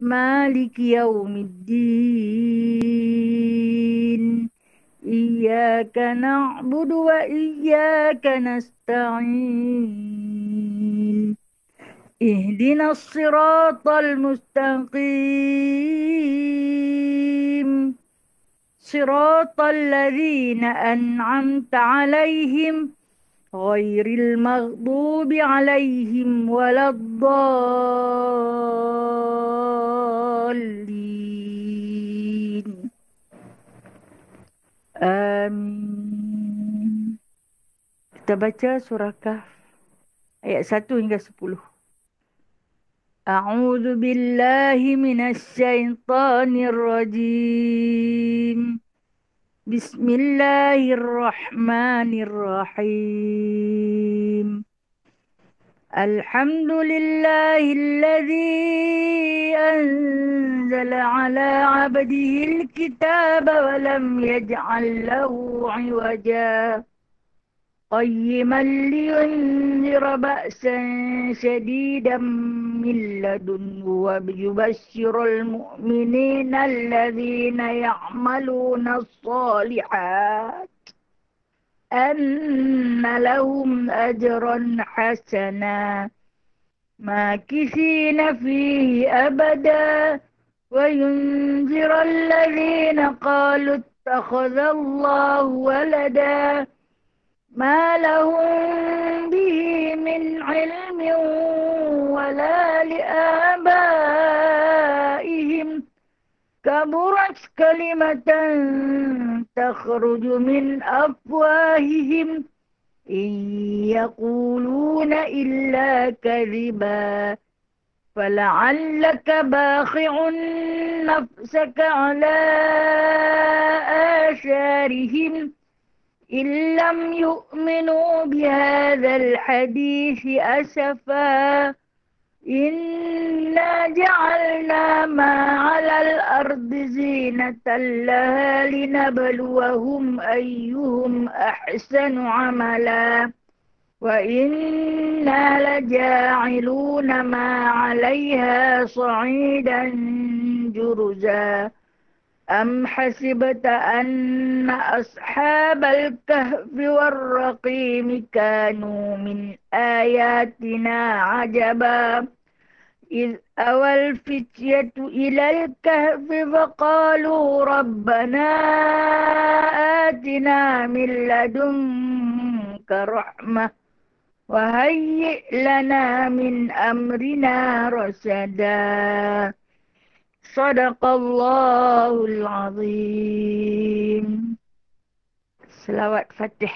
مالك يوم الدين إياك نعبد وإياك نستعين اهدنا الصراط المستقيم صراط الذين أنعمت عليهم غير المغضوب عليهم ولا الضالين Amin. Kita baca surah Kahf ayat 1 hingga 10. A'udzu billahi minasy syaithanir rajim. Bismillahirrahmanirrahim. Alhamdulillahilladzi anzala ala 'abdihil kitaba wa lam yaj'al lahu 'iwaja قيما لينذر بأسا شديدا من لدنه ويبشر المؤمنين الذين يعملون الصالحات أن لهم أجرا حسنا ماكثين فيه أبدا وينذر الذين قالوا اتخذ الله ولدا ما لهم به من علم ولا لآبائهم كبرت كلمة تخرج من أفواههم إن يقولون إلا كذبا فلعلك باخع نفسك على آثارهم إن لم يؤمنوا بهذا الحديث أسفا إنا جعلنا ما على الأرض زينة لها لنبلوهم أيهم أحسن عملا وإنا لجاعلون ما عليها صعيدا جرزا أم حسبت أن أصحاب الكهف والرقيم كانوا من آياتنا عجبا إذ أوى الفتية إلى الكهف فقالوا ربنا آتنا من لدنك رحمة وهيئ لنا من أمرنا رشدا صدق الله العظيم. Selawat Fatih.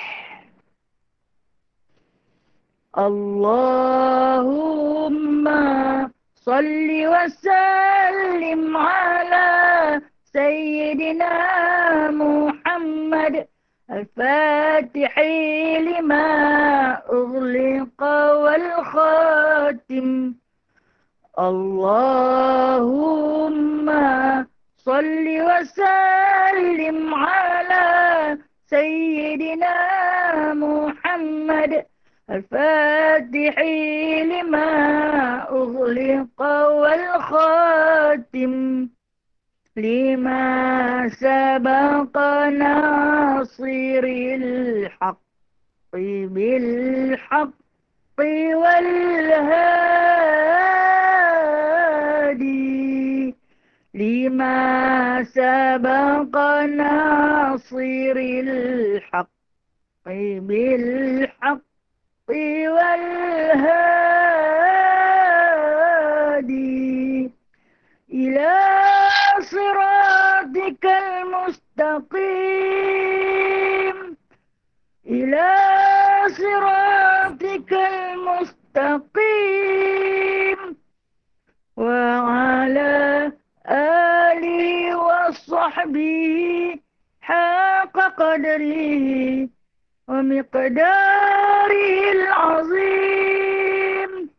Allahumma salli wa sallim ala Sayyidina Muhammad al-Fatihi lima ughliqa wal khatim. Allahumma salli wa sallim ala Sayyidina Muhammad al-Fatihi lima ughliqa wal khatim lima sabaqa nasiril haqqi bil haqqi wal لما سبق ناصر الحق بالحق والهادي إلى صراطك المستقيم إلى صراطك المستقيم وعلى آله وصحبه حق قدره ومقداره العظيم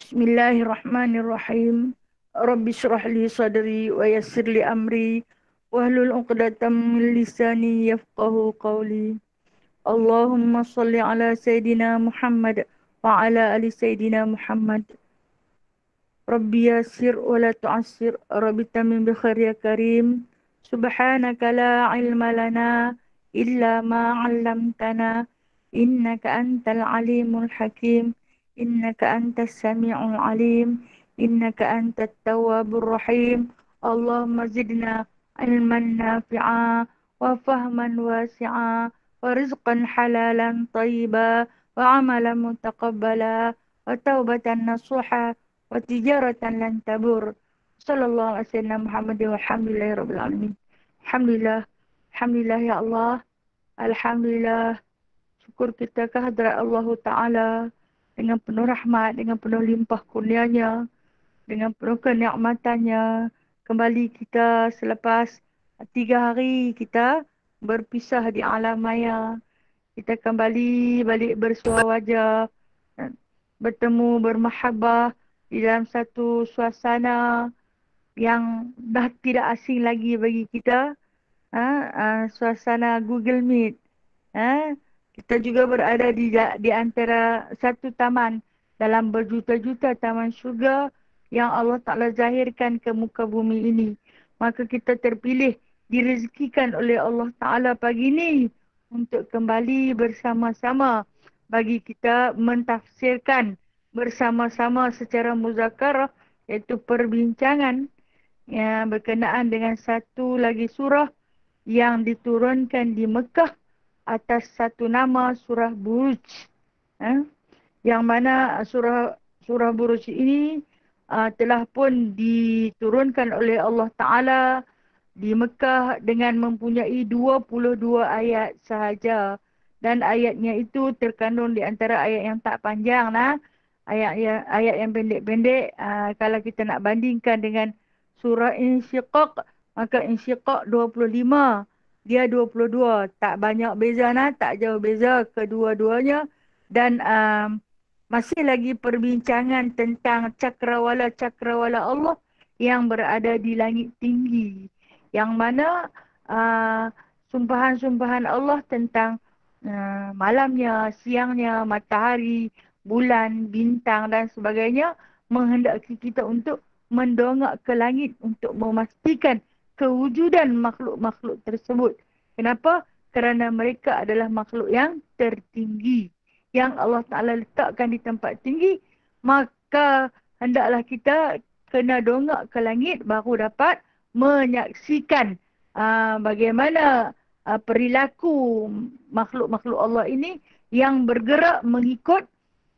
بسم الله الرحمن الرحيم رب اشرح لي صدري ويسر لي أمري واحلل عقدة من لساني يفقه قولي. اللهم صل على سيدنا محمد وعلى آل سيدنا محمد. ربي يسر ولا تعسر، ربي تمم بخير يا كريم. سبحانك لا علم لنا إلا ما علمتنا، إنك أنت العليم الحكيم، إنك أنت السميع العليم، إنك أنت التواب الرحيم. اللهم زدنا علما نافعا وفهما واسعا ورزقا حلالا طيبا وعملا متقبلا وتوبة نصوحا وتجارة لن تبور. Sallallahu alaihi wasallam Muhammad walhamdulillahi rabbil alamin. Alhamdulillah. Alhamdulillah ya Allah. Alhamdulillah. Syukur kita kehadrat Allah Ta'ala dengan penuh rahmat, dengan penuh limpah kurnianya, dengan penuh kenikmatannya. Kembali kita selepas 3 hari kita berpisah di alam maya. Kita kembali balik bersua wajah, bertemu, bermahabbah di dalam satu suasana yang dah tidak asing lagi bagi kita. Suasana Google Meet. Kita juga berada di antara satu taman dalam berjuta-juta taman syurga yang Allah Ta'ala zahirkan ke muka bumi ini. Maka kita terpilih, direzekikan oleh Allah Ta'ala pagi ini untuk kembali bersama-sama bagi kita mentafsirkan bersama-sama secara muzakarah, iaitu perbincangan yang berkenaan dengan satu lagi surah yang diturunkan di Mekah atas satu nama surah Buruj. Yang mana surah Buruj ini telah pun diturunkan oleh Allah Ta'ala di Mekah dengan mempunyai 22 ayat sahaja. Dan ayatnya itu terkandung di antara ayat yang tak panjang lah. Ayat yang pendek-pendek. Kalau kita nak bandingkan dengan surah Insyiqaq, maka Insyiqaq 25. Dia 22. Tak banyak beza lah. Tak jauh beza kedua-duanya. Dan masih lagi perbincangan tentang cakrawala Allah yang berada di langit tinggi. Yang mana sumpahan-sumpahan Allah tentang malamnya, siangnya, matahari, bulan, bintang dan sebagainya menghendaki kita untuk mendongak ke langit untuk memastikan kewujudan makhluk-makhluk tersebut. Kenapa? Kerana mereka adalah makhluk yang tertinggi, yang Allah Ta'ala letakkan di tempat tinggi. Maka hendaklah kita kena dongak ke langit baru dapat menyaksikan bagaimana perilaku makhluk-makhluk Allah ini yang bergerak mengikut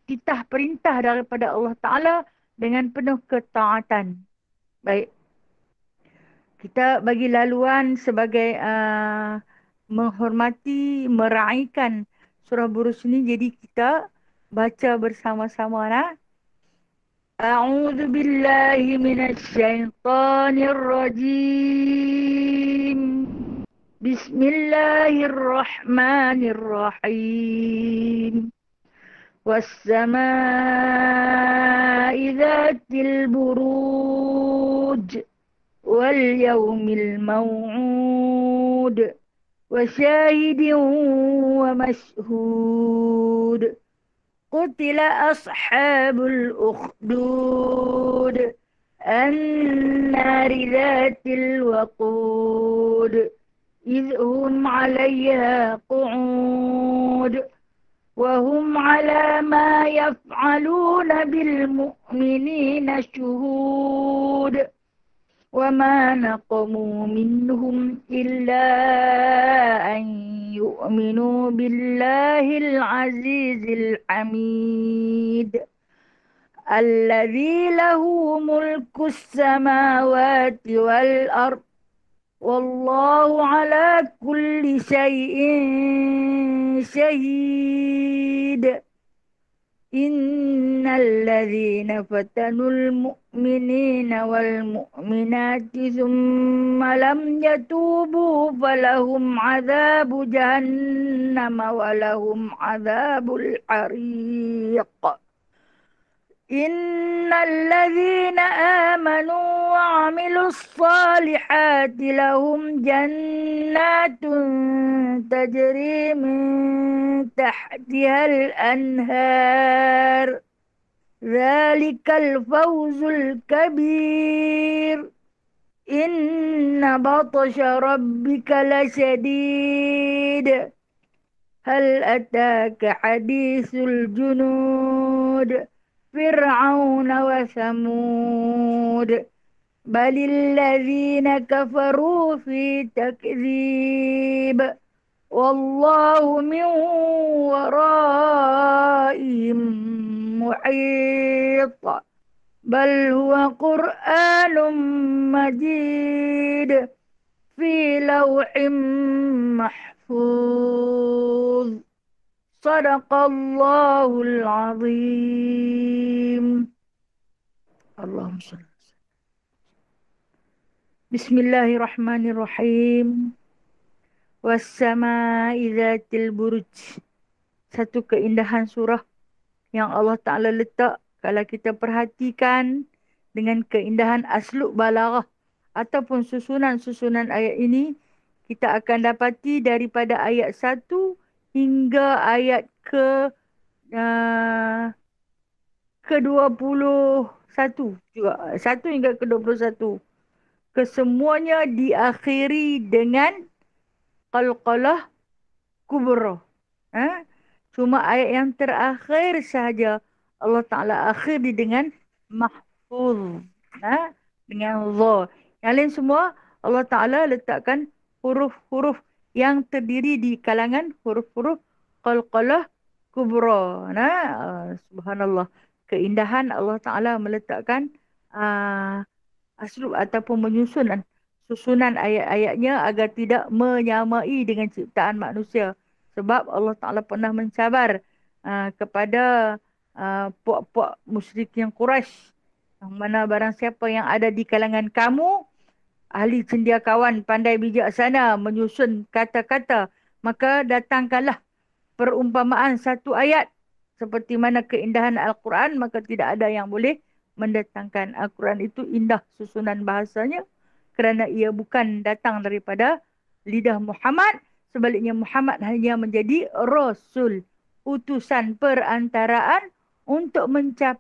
titah perintah daripada Allah Ta'ala dengan penuh ketaatan. Baik. Kita bagi laluan sebagai menghormati, meraihkan surah Buruj ini. Jadi kita baca bersama-sama lah. A'udzu billahi minasy syaithanir rajim. Bismillahirrahmanirrahim. Was-samaa'i dzatil buruj wal yawmil maw'ud wa syahidin wa mashhud. Qutila ashabul ukhdud an-nari dzatil waqud إذ هم عليها قعود وهم على ما يفعلون بالمؤمنين شهود وما نقموا منهم إلا أن يؤمنوا بالله العزيز الحميد الذي له ملك السماوات والأرض والله على كل شيء شهيد إن الذين فتنوا المؤمنين والمؤمنات ثم لم يتوبوا فلهم عذاب جهنم ولهم عذاب الحريق إن الذين آمنوا وعملوا الصالحات لهم جنات تجري من تحتها الأنهار ذلك الفوز الكبير إن بطش ربك لشديد هل أتاك حديث الجنود فرعون وثمود بل الذين كفروا في تكذيب والله من ورائهم محيط بل هو قرآن مجيد في لوح محفوظ صدق الله العظيم اللهم صل بسم الله الرحمن الرحيم والسماء ذات البروج. Satu keindahan surah yang Allah Ta'ala letak kalau kita perhatikan dengan keindahan aslub balaghah ataupun susunan-susunan ayat ini, kita akan dapati daripada ayat 1 hingga ayat ke-21 juga. 1 hingga ke-21. Kesemuanya diakhiri dengan qalqalah kubra. Cuma ayat yang terakhir sahaja Allah Ta'ala akhiri dengan mahfuz. Dengan dha. Yang lain semua Allah Ta'ala letakkan huruf-huruf yang terdiri di kalangan huruf-huruf qalqalah kubra. Subhanallah. Keindahan Allah Ta'ala meletakkan aslub ataupun menyusun susunan ayat-ayatnya agar tidak menyamai dengan ciptaan manusia. Sebab Allah Ta'ala pernah mencabar kepada puak-puak musyrikin Quraisy, yang mana barang siapa yang ada di kalangan kamu, ahli cendekiawan, pandai bijaksana menyusun kata-kata, maka datangkanlah perumpamaan satu ayat seperti mana keindahan Al-Quran, maka tidak ada yang boleh mendatangkan. Al-Quran itu indah susunan bahasanya kerana ia bukan datang daripada lidah Muhammad. Sebaliknya Muhammad hanya menjadi Rasul, utusan perantaraan untuk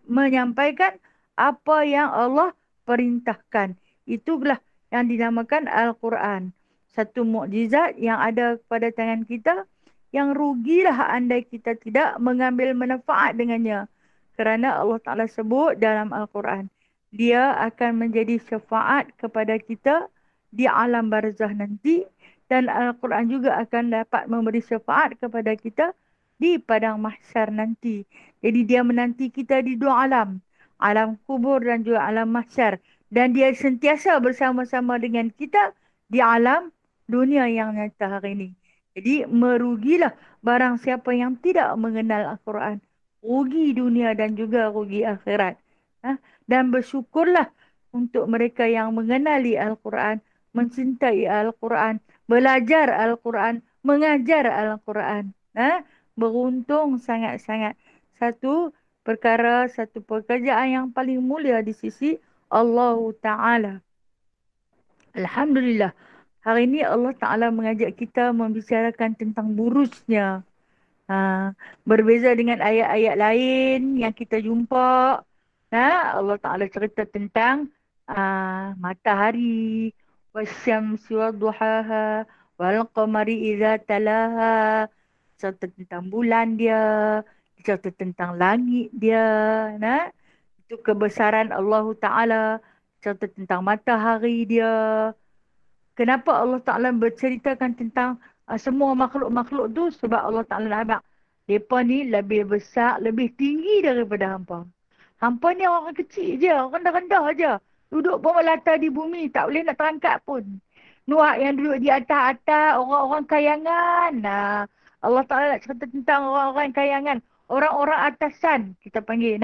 menyampaikan apa yang Allah perintahkan. Itulah yang dinamakan Al-Quran. Satu mukjizat yang ada pada tangan kita, yang rugilah andai kita tidak mengambil manfaat dengannya. Kerana Allah Ta'ala sebut dalam Al-Quran, dia akan menjadi syafaat kepada kita di alam barzah nanti. Dan Al-Quran juga akan dapat memberi syafaat kepada kita di padang mahsyar nanti. Jadi dia menanti kita di dua alam. Alam kubur dan juga alam mahsyar. Dan dia sentiasa bersama-sama dengan kita di alam dunia yang nyata hari ini. Jadi merugilah barang siapa yang tidak mengenal Al-Quran. Rugi dunia dan juga rugi akhirat. Dan bersyukurlah untuk mereka yang mengenali Al-Quran, mencintai Al-Quran, belajar Al-Quran, mengajar Al-Quran. Beruntung sangat-sangat. Satu pekerjaan yang paling mulia di sisi Allah Ta'ala. Alhamdulillah. Hari ini Allah Ta'ala mengajak kita membicarakan tentang burujnya. Berbeza dengan ayat-ayat lain yang kita jumpa. Allah Ta'ala cerita tentang matahari, wasyamsi wadduhaha, wal qamari idza talaha. Cerita tentang bulan dia, cerita tentang langit dia. Itu kebesaran Allah Ta'ala. Cerita tentang matahari dia. Kenapa Allah Ta'ala berceritakan tentang semua makhluk-makhluk tu? Sebab Allah Ta'ala nampak mereka ni lebih besar, lebih tinggi daripada hampa. Hampa ni orang kecil je, rendah-rendah je. Duduk pun melata di bumi, tak boleh nak terangkat pun. Nuh yang duduk di atas-atas, orang-orang kayangan. Allah Ta'ala nak cerita tentang orang-orang kayangan. Orang-orang atasan, kita panggil.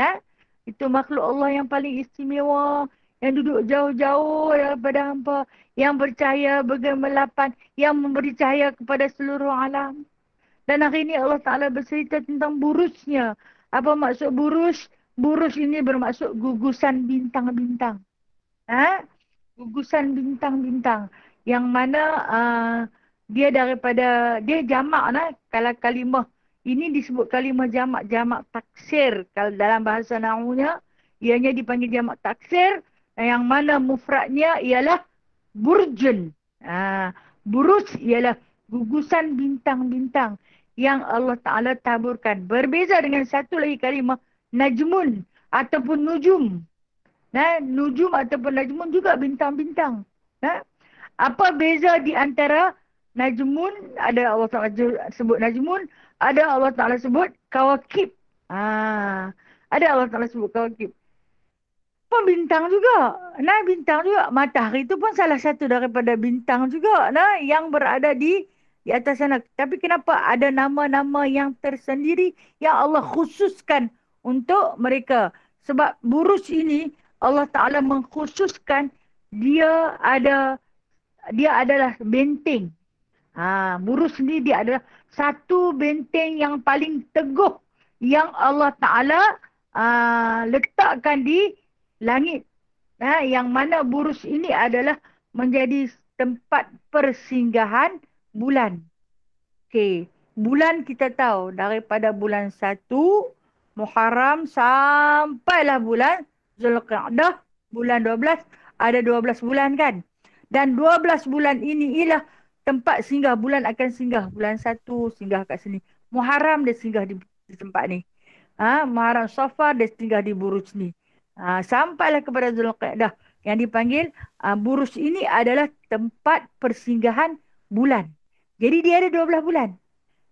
Itu makhluk Allah yang paling istimewa. Yang duduk jauh-jauh daripada hampa. Yang bercahaya bergemilapan. Yang memberi cahaya kepada seluruh alam. Dan hari ini Allah Ta'ala bercerita tentang burujnya. Apa maksud buruj? Buruj ini bermaksud gugusan bintang-bintang. Ha? Gugusan bintang-bintang. Yang mana dia daripada, dia jamak lah. Kalau kalimah, ini disebut kalimah jamak, jamak taksir. Kalau dalam bahasa Nahunya, ianya dipanggil jamak taksir. Yang mana mufradnya ialah burjun. Buruj ialah gugusan bintang-bintang yang Allah Ta'ala taburkan. Berbeza dengan satu lagi kalimah najmun ataupun nujum. Nujum ataupun najmun juga bintang-bintang. Apa beza di antara najmun, ada Allah Ta'ala sebut najmun, ada Allah Ta'ala sebut kawakib. Ada Allah Ta'ala sebut kawakib. Pun bintang juga. Bintang juga. Matahari itu pun salah satu daripada bintang juga. Yang berada di atas sana. Tapi kenapa ada nama-nama yang tersendiri yang Allah khususkan untuk mereka? Sebab buruj ini Allah Ta'ala mengkhususkan dia adalah benteng. Buruj ini dia adalah satu benteng yang paling teguh yang Allah Ta'ala letakkan di langit. Yang mana buruj ini adalah menjadi tempat persinggahan bulan. Okey, bulan kita tahu daripada bulan 1 Muharram sampailah bulan Zulqa'dah, bulan 12, ada 12 bulan kan? Dan 12 bulan ini ialah tempat singgah, bulan akan singgah. Bulan 1 singgah kat sini. Muharram dia singgah di tempat ni. Muharram Safar dia singgah di buruj ni. Sampailah kepada Zulqa'dah yang dipanggil buruj ini adalah tempat persinggahan bulan. Jadi dia ada 12 bulan.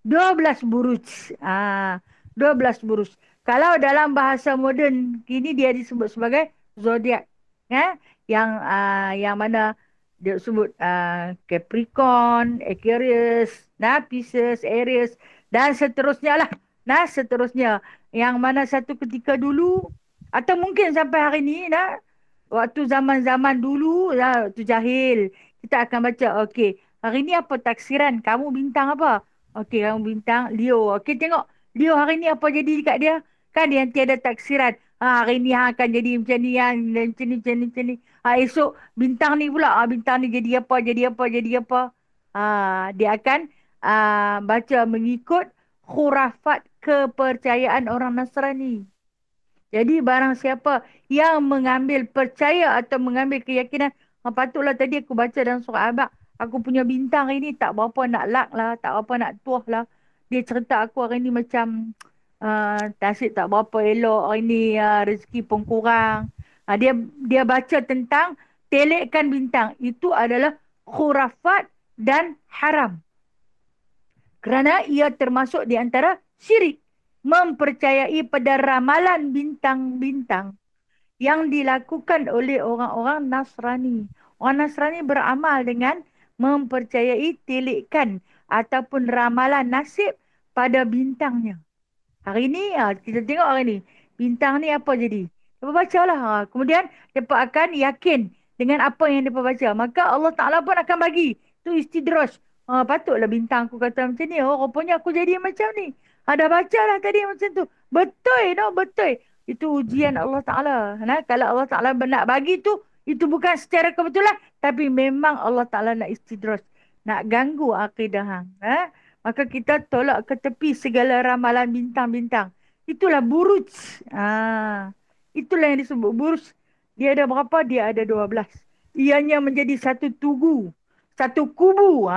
12 buruj. 12 buruj. Kalau dalam bahasa moden kini dia disebut sebagai zodiak. Yang mana dia sebut Capricorn, Aquarius, Pisces, Aries dan seterusnya lah. Seterusnya. Yang mana satu ketika dulu atau mungkin sampai hari ni waktu zaman-zaman dulu waktu jahil kita akan baca okey, hari ni apa taksiran? Kamu bintang apa? Okey, kamu bintang Leo. Okey, tengok Leo hari ni apa jadi dekat dia? Kan dia tiada taksiran. Hari ni akan jadi macam ni, macam ni. Esok bintang ni pula, bintang ni jadi apa, jadi apa, jadi apa. Dia akan baca mengikut khurafat kepercayaan orang Nasrani. Jadi barang siapa yang mengambil percaya atau mengambil keyakinan, patutlah tadi aku baca dalam surah Abak, aku punya bintang ini tak berapa nak lak lah, tak berapa nak tuah lah. Dia cerita aku hari ni macam nasib tak berapa elok, hari ni rezeki pun kurang. Dia baca tentang telekkan bintang. Itu adalah khurafat dan haram. Kerana ia termasuk di antara syirik. Mempercayai pada ramalan bintang-bintang yang dilakukan oleh orang-orang Nasrani. Orang Nasrani beramal dengan mempercayai telekan ataupun ramalan nasib pada bintangnya. Hari ni, kita tengok hari ni. Bintang ni apa jadi? Mereka bacalah. Kemudian, mereka akan yakin dengan apa yang mereka baca. Maka Allah Ta'ala pun akan bagi. Itu istidraj. Patutlah bintang aku kata macam ni. Rupanya aku jadi macam ni. Dah baca lah tadi macam tu. Betul, betul. Itu ujian Allah Ta'ala. Kalau Allah Ta'ala nak bagi tu, itu bukan secara kebetulan. Tapi memang Allah Ta'ala nak istidraj. Nak ganggu akidah hang. Maka kita tolak ke tepi segala ramalan bintang-bintang. Itulah buruj. Itulah yang disebut buruj. Dia ada berapa? Dia ada 12. Ianya menjadi satu tugu. Satu kubu.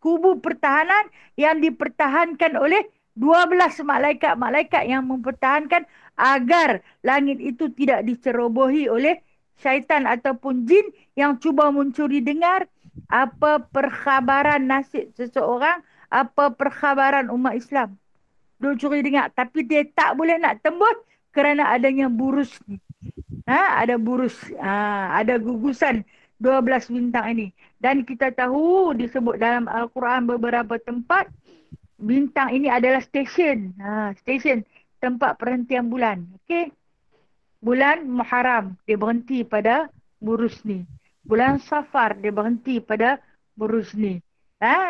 Kubu pertahanan yang dipertahankan oleh 12 malaikat-malaikat yang mempertahankan agar langit itu tidak dicerobohi oleh syaitan ataupun jin yang cuba mencuri dengar apa perkhabaran nasib seseorang, apa perkhabaran umat Islam. Dia curi dengar. Tapi dia tak boleh nak tembus kerana adanya buruj ni. Ada buruj. Ada gugusan 12 bintang ini. Dan kita tahu disebut dalam Al-Quran beberapa tempat, bintang ini adalah stesen. Stesen tempat perhentian bulan. Okey. Bulan Muharram dia berhenti pada buruj ni. Bulan Safar dia berhenti pada buruj ni.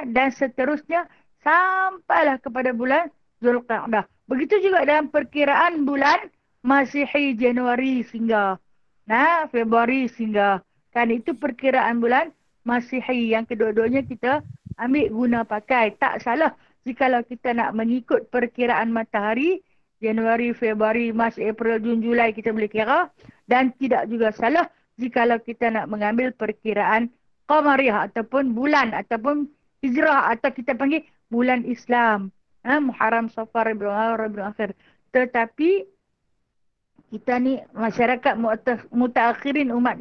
Dan seterusnya sampailah kepada bulan Zulqa'dah. Begitu juga dalam perkiraan bulan Masihi Januari singgah. Nah, Februari singgah. Kan itu perkiraan bulan Masihi yang kedua-duanya kita ambil guna pakai. Tak salah jikalau kita nak mengikut perkiraan matahari, Januari, Februari, Mac, April, Jun, Julai kita boleh kira. Dan tidak juga salah jikalau kita nak mengambil perkiraan Qamariyah ataupun bulan ataupun Hijrah atau kita panggil bulan Islam. Muharram, Safar, Rabiul Awal, Rabiul Akhir. Tetapi kita ni masyarakat mutaakhirin umat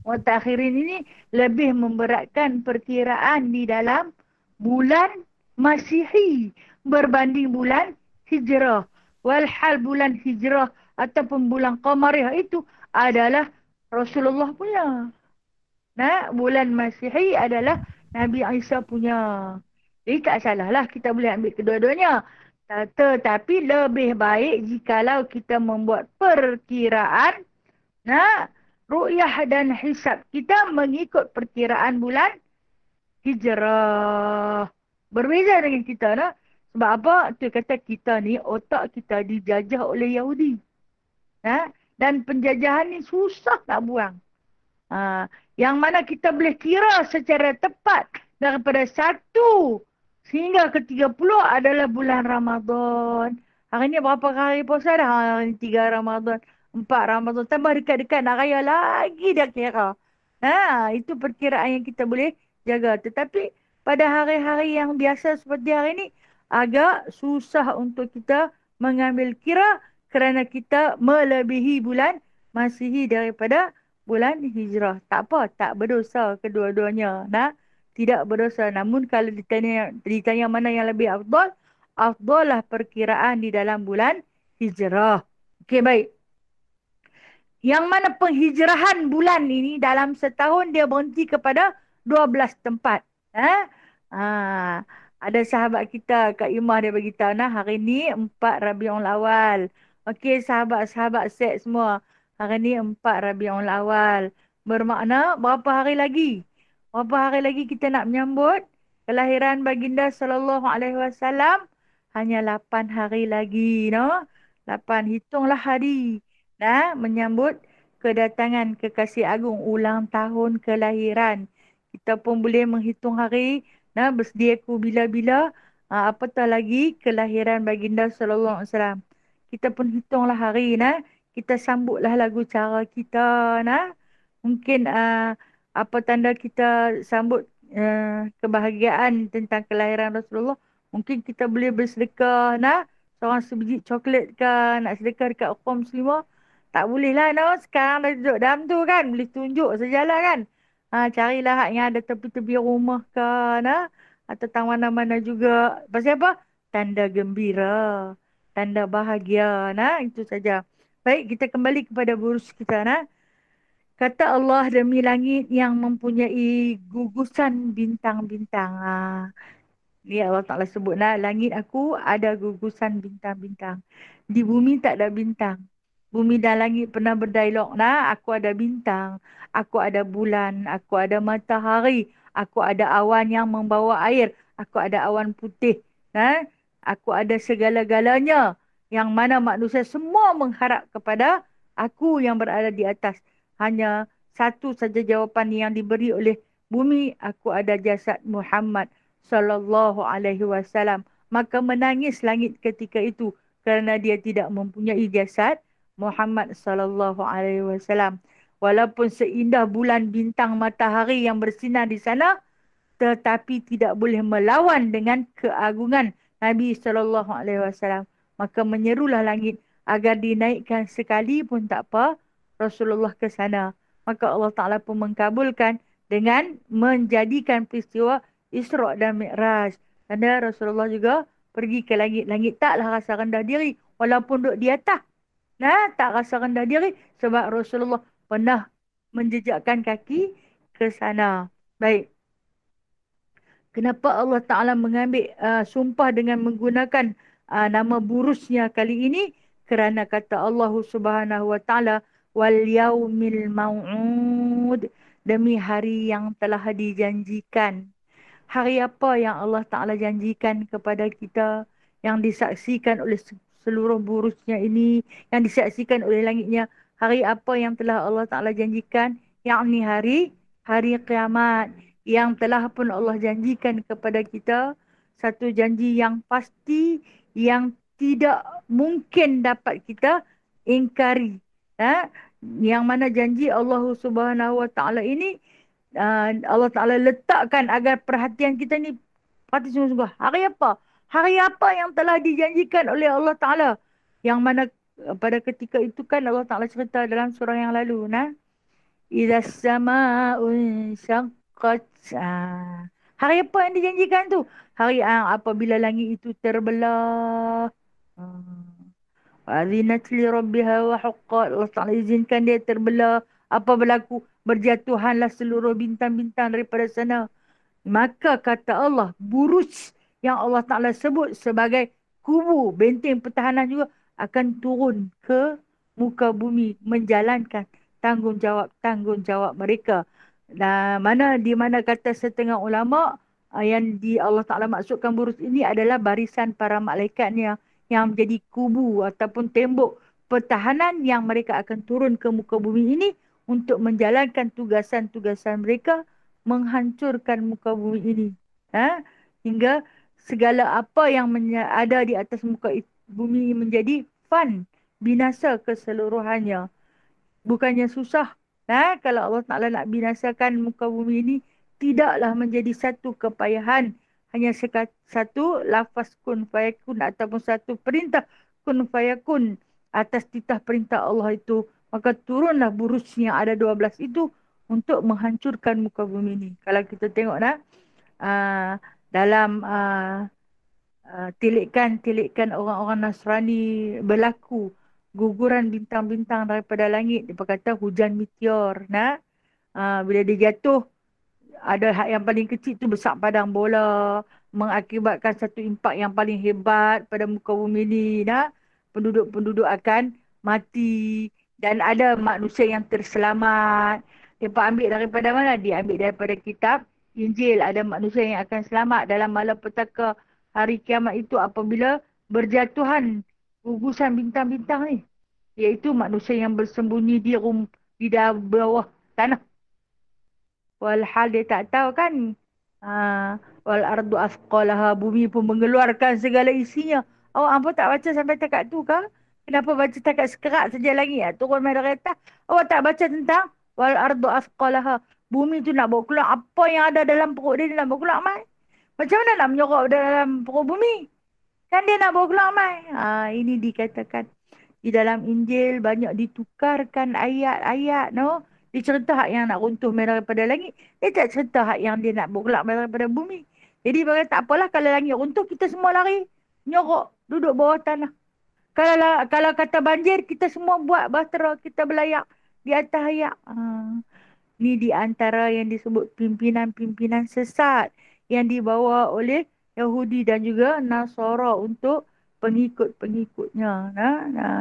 mutaakhirin ini lebih memberatkan perkiraan di dalam bulan Masihi berbanding bulan Hijrah. Walhal bulan Hijrah ataupun bulan Qamariyah itu adalah Rasulullah punya. Nah, bulan Masihi adalah Nabi Isa punya. Jadi tak salah lah kita boleh ambil kedua-duanya. Tetapi lebih baik jikalau kita membuat perkiraan ru'yah dan hisab kita mengikut perkiraan bulan Hijrah. Berbeza dengan kita. Sebab apa? Itu kata kita ni, otak kita dijajah oleh Yahudi. Dan penjajahan ni susah nak buang. Yang mana kita boleh kira secara tepat daripada 1 sehingga ke 30 adalah bulan Ramadan. Hari ni berapa hari puasa dah? Hari ni 3 Ramadan, 4 Ramadan. Tambah dekat-dekat nak raya lagi dah kira. Itu perkiraan yang kita boleh jaga. Tetapi pada hari-hari yang biasa seperti hari ni, agak susah untuk kita mengambil kira kerana kita melebihi bulan Masihi daripada bulan Hijrah. Tak apa, tak berdosa kedua-duanya. Tidak berdosa. Namun kalau ditanya mana yang lebih afdal, afdal lah perkiraan di dalam bulan Hijrah. Okey, baik. Yang mana penghijrahan bulan ini dalam setahun dia berhenti kepada 12 tempat. Ada sahabat kita, Kak Imah dia beritahu, hari ni 4 Rabiul Awal. Okey, sahabat-sahabat set semua. Hari ni 4 Rabiul Awal. Bermakna berapa hari lagi? Berapa hari lagi kita nak menyambut kelahiran baginda sallallahu alaihi wasallam? Hanya 8 hari lagi, 8, hitunglah hari. Menyambut kedatangan kekasih agung, ulang tahun kelahiran. Kita pun boleh menghitung hari, bersediaku bila-bila, apatah lagi kelahiran baginda sallallahu alaihi wasallam. Kita pun hitunglah hari, kita sambutlah lagu cara kita, mungkin apa tanda kita sambut kebahagiaan tentang kelahiran Rasulullah. Mungkin kita boleh bersedekah, seorang sebiji coklat ke, nak sedekah dekat kaum muslimah. Tak boleh lah, sekarang dah duduk dalam tu kan, boleh tunjuk sajalah kan. Carilah hak yang ada tepi-tepi rumah ke, atau mana-mana juga. Pasal apa? Tanda gembira, tanda bahagia, itu saja. Baik, kita kembali kepada burus kita, Kata Allah, demi langit yang mempunyai gugusan bintang-bintang. Ni Allah Ta'ala sebut, langit aku ada gugusan bintang-bintang. Di bumi tak ada bintang. Bumi dan langit pernah berdialog. Aku ada bintang, aku ada bulan, aku ada matahari, aku ada awan yang membawa air, aku ada awan putih. Aku ada segala-galanya. Yang mana manusia semua mengharap kepada aku yang berada di atas. Hanya satu saja jawapan yang diberi oleh bumi, aku ada jasad Muhammad sallallahu alaihi wasallam. Maka menangis langit ketika itu kerana dia tidak mempunyai jasad Muhammad sallallahu alaihi wasallam. Walaupun seindah bulan, bintang, matahari yang bersinar di sana, tetapi tidak boleh melawan dengan keagungan Nabi sallallahu alaihi wasallam. Maka menyerulah langit agar dinaikkan sekali pun tak apa Rasulullah ke sana. Maka Allah Ta'ala pun mengkabulkan dengan menjadikan peristiwa Isra' dan Mi'raj. Kerana Rasulullah juga pergi ke langit. Langit taklah rasa rendah diri walaupun duduk di atas. Tak rasa rendah diri sebab Rasulullah pernah menjejakkan kaki ke sana. Baik. Kenapa Allah Ta'ala mengambil sumpah dengan menggunakan nama burusnya kali ini? Kerana kata Allah Subhanahu Wa Ta'ala, wal yaumil mau'ud, demi hari yang telah dijanjikan. Hari apa yang Allah Ta'ala janjikan kepada kita, yang disaksikan oleh seluruh burusnya ini yang disaksikan oleh langitnya. Hari apa yang telah Allah Ta'ala janjikan? Yakni hari kiamat. Yang telah pun Allah janjikan kepada kita. Satu janji yang pasti, yang tidak mungkin dapat kita ingkari. Ha? Yang mana janji Allah Subhanahu Wa Ta'ala ini, Allah Ta'ala letakkan agar perhatian kita ni perhati sungguh-sungguh. Hari apa? Hari apa yang telah dijanjikan oleh Allah Ta'ala? Yang mana pada ketika itu kan Allah Ta'ala cerita dalam surah yang lalu. Nah, Idza sama'un syaqqat. Hari apa yang dijanjikan tu? Hari apabila langit itu terbelah. Adzinat li rabbiha wa huqqat. Allah Ta'ala izinkan dia terbelah. Apa berlaku? Berjatuhanlah seluruh bintang-bintang daripada sana. Maka kata Allah, buruj yang Allah Ta'ala sebut sebagai kubu, benteng pertahanan juga akan turun ke muka bumi menjalankan tanggungjawab mereka. Dan di mana kata setengah ulama yang Allah Ta'ala maksudkan buruj ini adalah barisan para malaikatnya yang menjadi kubu ataupun tembok pertahanan yang mereka akan turun ke muka bumi ini untuk menjalankan tugasan-tugasan mereka menghancurkan muka bumi ini. Hingga segala apa yang ada di atas muka bumi menjadi binasa keseluruhannya. Bukannya susah. Kalau Allah Ta'ala nak binasakan muka bumi ini, tidaklah menjadi satu kepayahan. Hanya satu lafaz kun fayakun ataupun satu perintah kun fayakun atas titah perintah Allah itu. Maka turunlah buruj yang ada 12 itu untuk menghancurkan muka bumi ini. Kalau kita tengok dalam tilikan orang-orang Nasrani berlaku guguran bintang-bintang daripada langit. Dia berkata hujan meteor. Bila dia jatuh, ada yang paling kecil tu besar padang bola, mengakibatkan satu impak yang paling hebat pada muka bumi ini. Penduduk-penduduk akan mati dan ada manusia yang terselamat. Mereka ambil daripada mana? Dia ambil daripada kitab Injil. Ada manusia yang akan selamat dalam malapetaka hari kiamat itu apabila berjatuhan gugusan bintang-bintang ni. Iaitu manusia yang bersembunyi di bawah tanah. Walhal dia tak tahu kan. Wal ardu asqalaha, bumi pun mengeluarkan segala isinya. Awak apa tak baca sampai takat tu kah? Kenapa baca takat sekerat saja lagi? Turun main dari atas. Awak tak baca tentang wal ardu asqalaha. Bumi tu nak bawa keluar apa yang ada dalam perut dia, nak bawa keluar mai. Macam mana nak menyorok dalam perut bumi? Kan dia nak bawa keluar mai. Ini dikatakan di dalam Injil banyak ditukarkan ayat-ayat. Dia cerita hak yang nak runtuh mai daripada langit. Dia tak cerita hak yang dia nak bawa keluar mai daripada bumi. Jadi berkata tak apalah kalau langit runtuh kita semua lari. Nyorok duduk bawah tanah. Kalau kata banjir kita semua buat bahtera, kita belayak di atas ayak. Ini di antara yang disebut pimpinan-pimpinan sesat yang dibawa oleh Yahudi dan juga Nasara untuk pengikut-pengikutnya.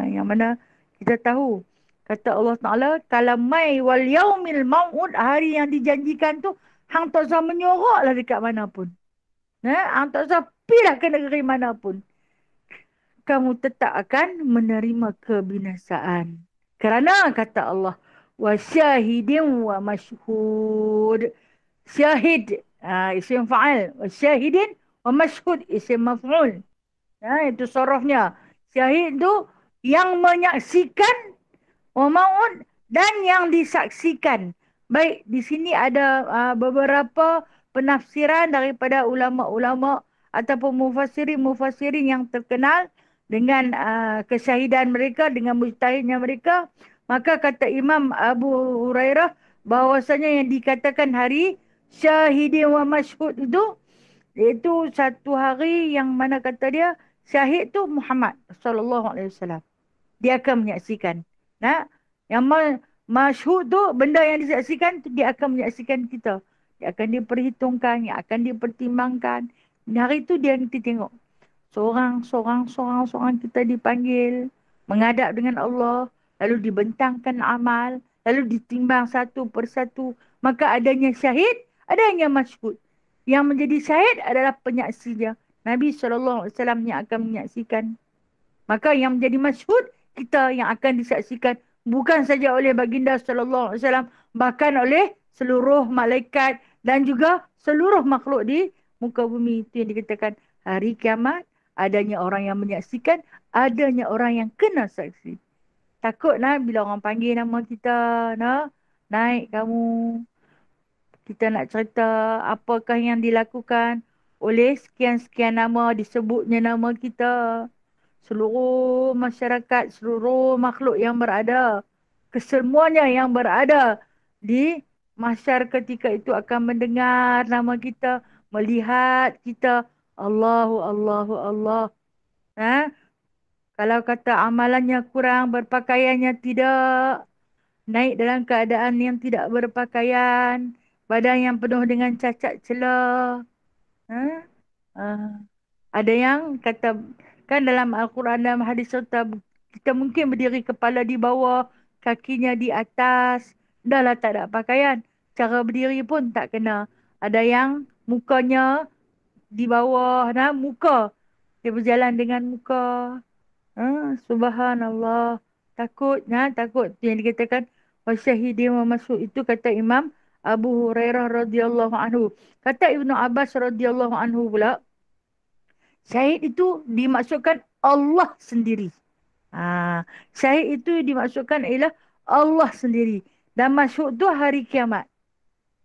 Yang mana kita tahu kata Allah Ta'ala, kalau mai wal yaumil mau'ud, hari yang dijanjikan tu, hang tak usah menyoroklah dekat mana pun. Hang tak usah pergilah ke negeri mana pun. Kamu tetap akan menerima kebinasaan. Kerana kata Allah, wa syahidin wa mashhud. Syahid, isim fa'al. Wa syahidin wa mashhud, isim maf'ul. Itu sorofnya. Syahid tu yang menyaksikan, wa ma'ud, dan yang disaksikan. Baik, di sini ada beberapa penafsiran daripada ulama-ulama ataupun mufassirin yang terkenal dengan kesyahidan mereka, dengan mujtahidnya mereka. Maka kata Imam Abu Hurairah bahawasanya yang dikatakan hari syahidin wa mashhud itu, iaitu satu hari yang mana kata dia syahid tu Muhammad sallallahu alaihi wasallam. Dia akan menyaksikan. Yang masyhud tu benda yang disaksikan tu dia akan menyaksikan kita. Dia akan diperhitungkan, yang akan dipertimbangkan. Hari tu dia nanti tengok. Seorang kita dipanggil menghadap dengan Allah, lalu dibentangkan amal, lalu ditimbang satu persatu. Maka adanya syahid, adanya masyhud. Yang menjadi syahid adalah penyaksinya. Nabi SAW yang akan menyaksikan. Maka yang menjadi masyhud, kita yang akan disaksikan bukan saja oleh baginda sallallahu alaihi wasallam, bahkan oleh seluruh malaikat dan juga seluruh makhluk di muka bumi. Itu yang dikatakan hari kiamat, adanya orang yang menyaksikan, adanya orang yang kena saksi. Takutlah bila orang panggil nama kita, nah, naik kamu. Kita nak cerita apakah yang dilakukan oleh sekian-sekian nama, disebutnya nama kita. Seluruh masyarakat, seluruh makhluk yang berada, kesemuanya yang berada di mahsyar ketika itu akan mendengar nama kita, melihat kita. Allahu, Allahu, Allah. Ha? Kalau kata amalannya kurang, berpakaiannya tidak, naik dalam keadaan yang tidak berpakaian, badan yang penuh dengan cacat celah. Ha? Ah. Ada yang kata, kan dalam Al-Quran, dalam hadis serta, kita mungkin berdiri kepala di bawah, kakinya di atas, dah lah tak ada pakaian. Cara berdiri pun tak kena. Ada yang mukanya di bawah, nah, muka. Dia berjalan dengan muka. Subhanallah. Takut, nah, takut. Itu yang dikatakan, wasyahidin wa masuk. Itu kata Imam Abu Hurairah radhiyallahu anhu. Kata Ibnu Abbas radhiyallahu anhu pula, syahid itu dimaksudkan Allah sendiri. Syahid itu dimaksudkan ialah Allah sendiri. Dan masyhud tu hari kiamat.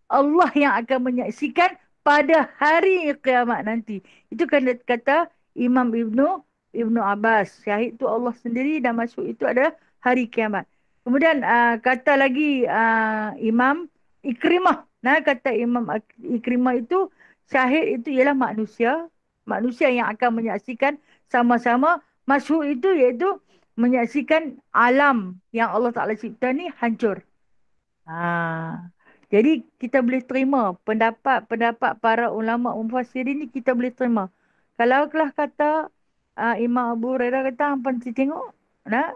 Allah yang akan menyaksikan pada hari kiamat nanti. Itu kan kata Imam Ibnu Abbas. Syahid itu Allah sendiri dan masyhud itu adalah hari kiamat. Kemudian kata lagi Imam Ikrimah. Nah, kata Imam Ikrimah itu, syahid itu ialah manusia. Manusia yang akan menyaksikan sama-sama. Masyhud itu iaitu menyaksikan alam yang Allah Ta'ala cipta ni hancur. Jadi kita boleh terima pendapat-pendapat para ulama mufassirin ni, kita boleh terima. Kalau kelah kata Imam Abu Hurairah kata, hangpa nanti tengok, nah,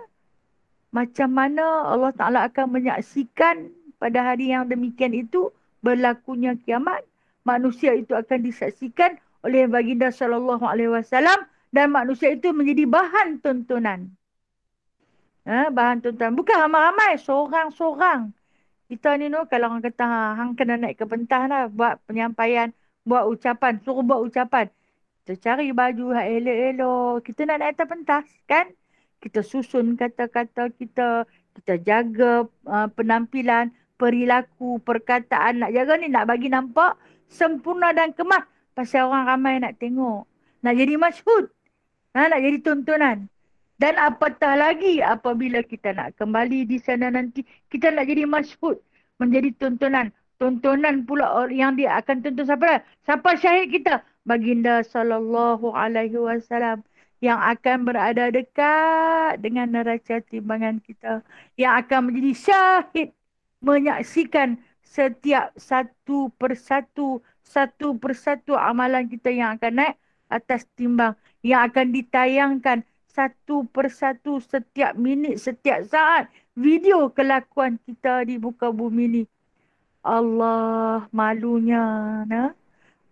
macam mana Allah Ta'ala akan menyaksikan pada hari yang demikian itu berlakunya kiamat. Manusia itu akan disaksikan oleh baginda sallallahu alaihi wasallam dan manusia itu menjadi bahan tontonan. Bahan tontonan. Bukan ramai-ramai, seorang-seorang. Kita ni kalau orang kata, hang kena naik ke pentas lah, buat penyampaian, buat ucapan, suruh buat ucapan. Kita cari baju yang elok-elok. Kita nak naik atas pentas, kan? Kita susun kata-kata kita, kita jaga penampilan, perilaku, perkataan. Nak jaga ni, nak bagi nampak sempurna dan kemas. Pasal orang ramai nak tengok. Nak jadi masyhud. Nak jadi tontonan. Dan apatah lagi apabila kita nak kembali di sana nanti, kita nak jadi masyhud, menjadi tontonan. Tontonan pula yang dia akan tonton siapa? Siapa syahid kita? Baginda sallallahu alaihi wasallam yang akan berada dekat dengan neraca timbangan kita, yang akan menjadi syahid, menyaksikan setiap satu persatu amalan kita yang akan naik atas timbang, yang akan ditayangkan satu persatu setiap minit, setiap saat. Video kelakuan kita di muka bumi ni. Allah, malunya.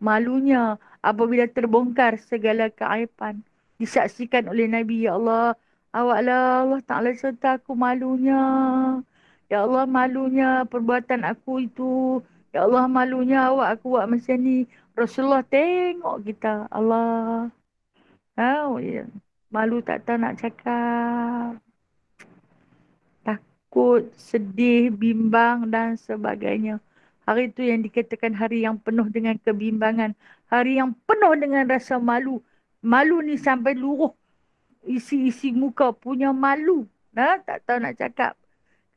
Malunya apabila terbongkar segala keaiban. Disaksikan oleh Nabi. Ya Allah, awaklah Allah Ta'ala serta aku, malunya. Ya Allah, malunya perbuatan aku itu. Ya Allah, malunya awak aku buat macam ni. Rasulullah tengok kita. Allah. Ya. Malu tak tahu nak cakap. Takut, sedih, bimbang dan sebagainya. Hari itu yang dikatakan hari yang penuh dengan kebimbangan. Hari yang penuh dengan rasa malu. Malu ni sampai luruh isi-isi muka punya malu. Tak tahu nak cakap.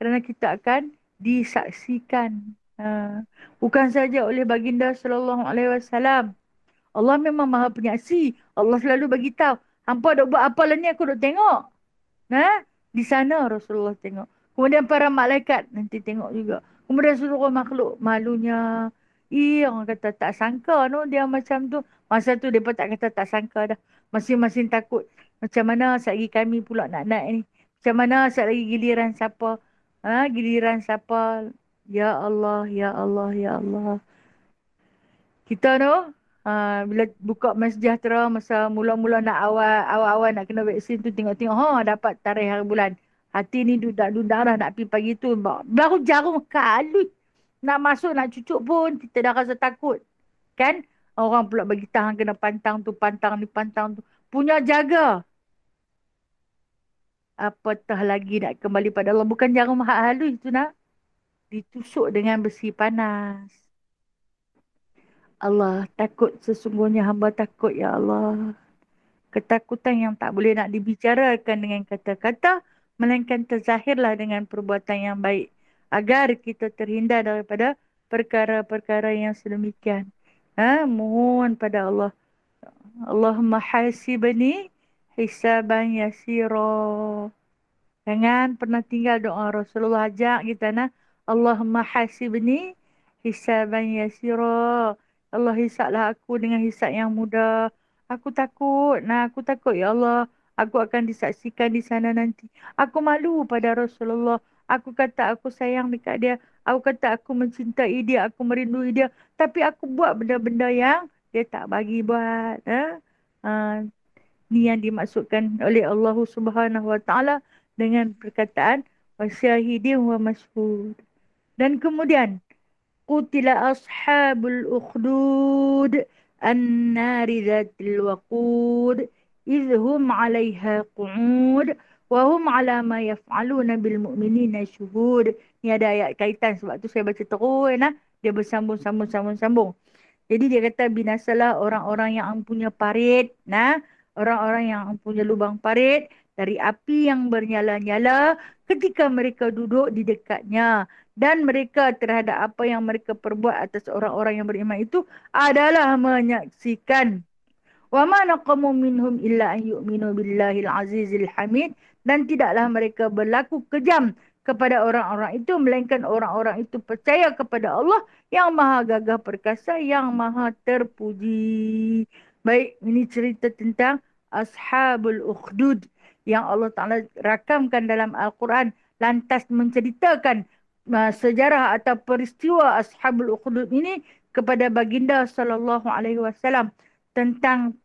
Kerana kita akan disaksikan. Bukan saja oleh baginda sallallahu alaihi wasallam. Allah memang maha penyaksi. Allah selalu bagi tahu. Hampa duk buat apa lah ni, aku duk tengok. Di sana Rasulullah tengok. Kemudian para malaikat nanti tengok juga. Kemudian seluruh makhluk, malunya. Orang kata tak sangka dia macam tu. Masa tu mereka tak kata tak sangka dah. Masing-masing takut. Macam mana sekali kami pula nak naik ni. Macam mana sekali lagi giliran siapa. Giliran siapa. Ya Allah, Ya Allah, Ya Allah. Kita Bila buka Sejahtera masa mula-mula nak awal-awal nak kena vaksin tu, tengok-tengok dapat tarikh hari bulan. Hati ni dudak-dudak dah nak pergi pagi tu. Baru jarum kalut. Nak masuk nak cucuk pun kita dah rasa takut. Kan? Orang pula bagi tahan kena pantang tu, pantang ni, pantang tu. Punya jaga. Apatah lagi nak kembali pada Allah. Bukan jarum halus tu nak. Ditusuk dengan besi panas. Allah takut, sesungguhnya hamba takut ya Allah. Ketakutan yang tak boleh nak dibicarakan dengan kata-kata, melainkan terzahirlah dengan perbuatan yang baik. Agar kita terhindar daripada perkara-perkara yang sedemikian. Mohon pada Allah. Allahumma hasibni hisaban yasira. Jangan pernah tinggal doa Rasulullah ajak kita Allahumma hasibni hisaban yasira. Allah hisaplah aku dengan hisap yang mudah. Aku takut. Aku takut ya Allah. Aku akan disaksikan di sana nanti. Aku malu pada Rasulullah. Aku kata aku sayang dekat dia. Aku kata aku mencintai dia. Aku merindui dia. Tapi aku buat benda-benda yang dia tak bagi buat. Ni yang dimaksudkan oleh Allah Subhanahu Wa Taala dengan perkataan wasyahidin wa masyhud. Dan kemudian qutila ashabul ukhdud an-nari dhatil waqud idhum 'alaiha qu'ud wa hum 'ala ma yaf'aluna bil mu'minina syuhud. Ni ada ayat kaitan, sebab tu saya baca terus dia bersambung. Jadi dia kata binasalah orang-orang yang punya parit, orang-orang yang punya lubang parit dari api yang bernyala-nyala ketika mereka duduk di dekatnya. Dan mereka terhadap apa yang mereka perbuat atas orang-orang yang beriman itu adalah menyaksikan. Wa ma naqamu minhum illa an yu'minu billahil azizil hamid. Dan tidaklah mereka berlaku kejam kepada orang-orang itu, melainkan orang-orang itu percaya kepada Allah yang maha gagah perkasa, yang maha terpuji. Baik, ini cerita tentang Ashabul Ukhdud yang Allah Ta'ala rakamkan dalam Al-Quran, lantas menceritakan sejarah atau peristiwa Ashabul Ukhdud ini kepada baginda sallallahu alaihi wasallam tentang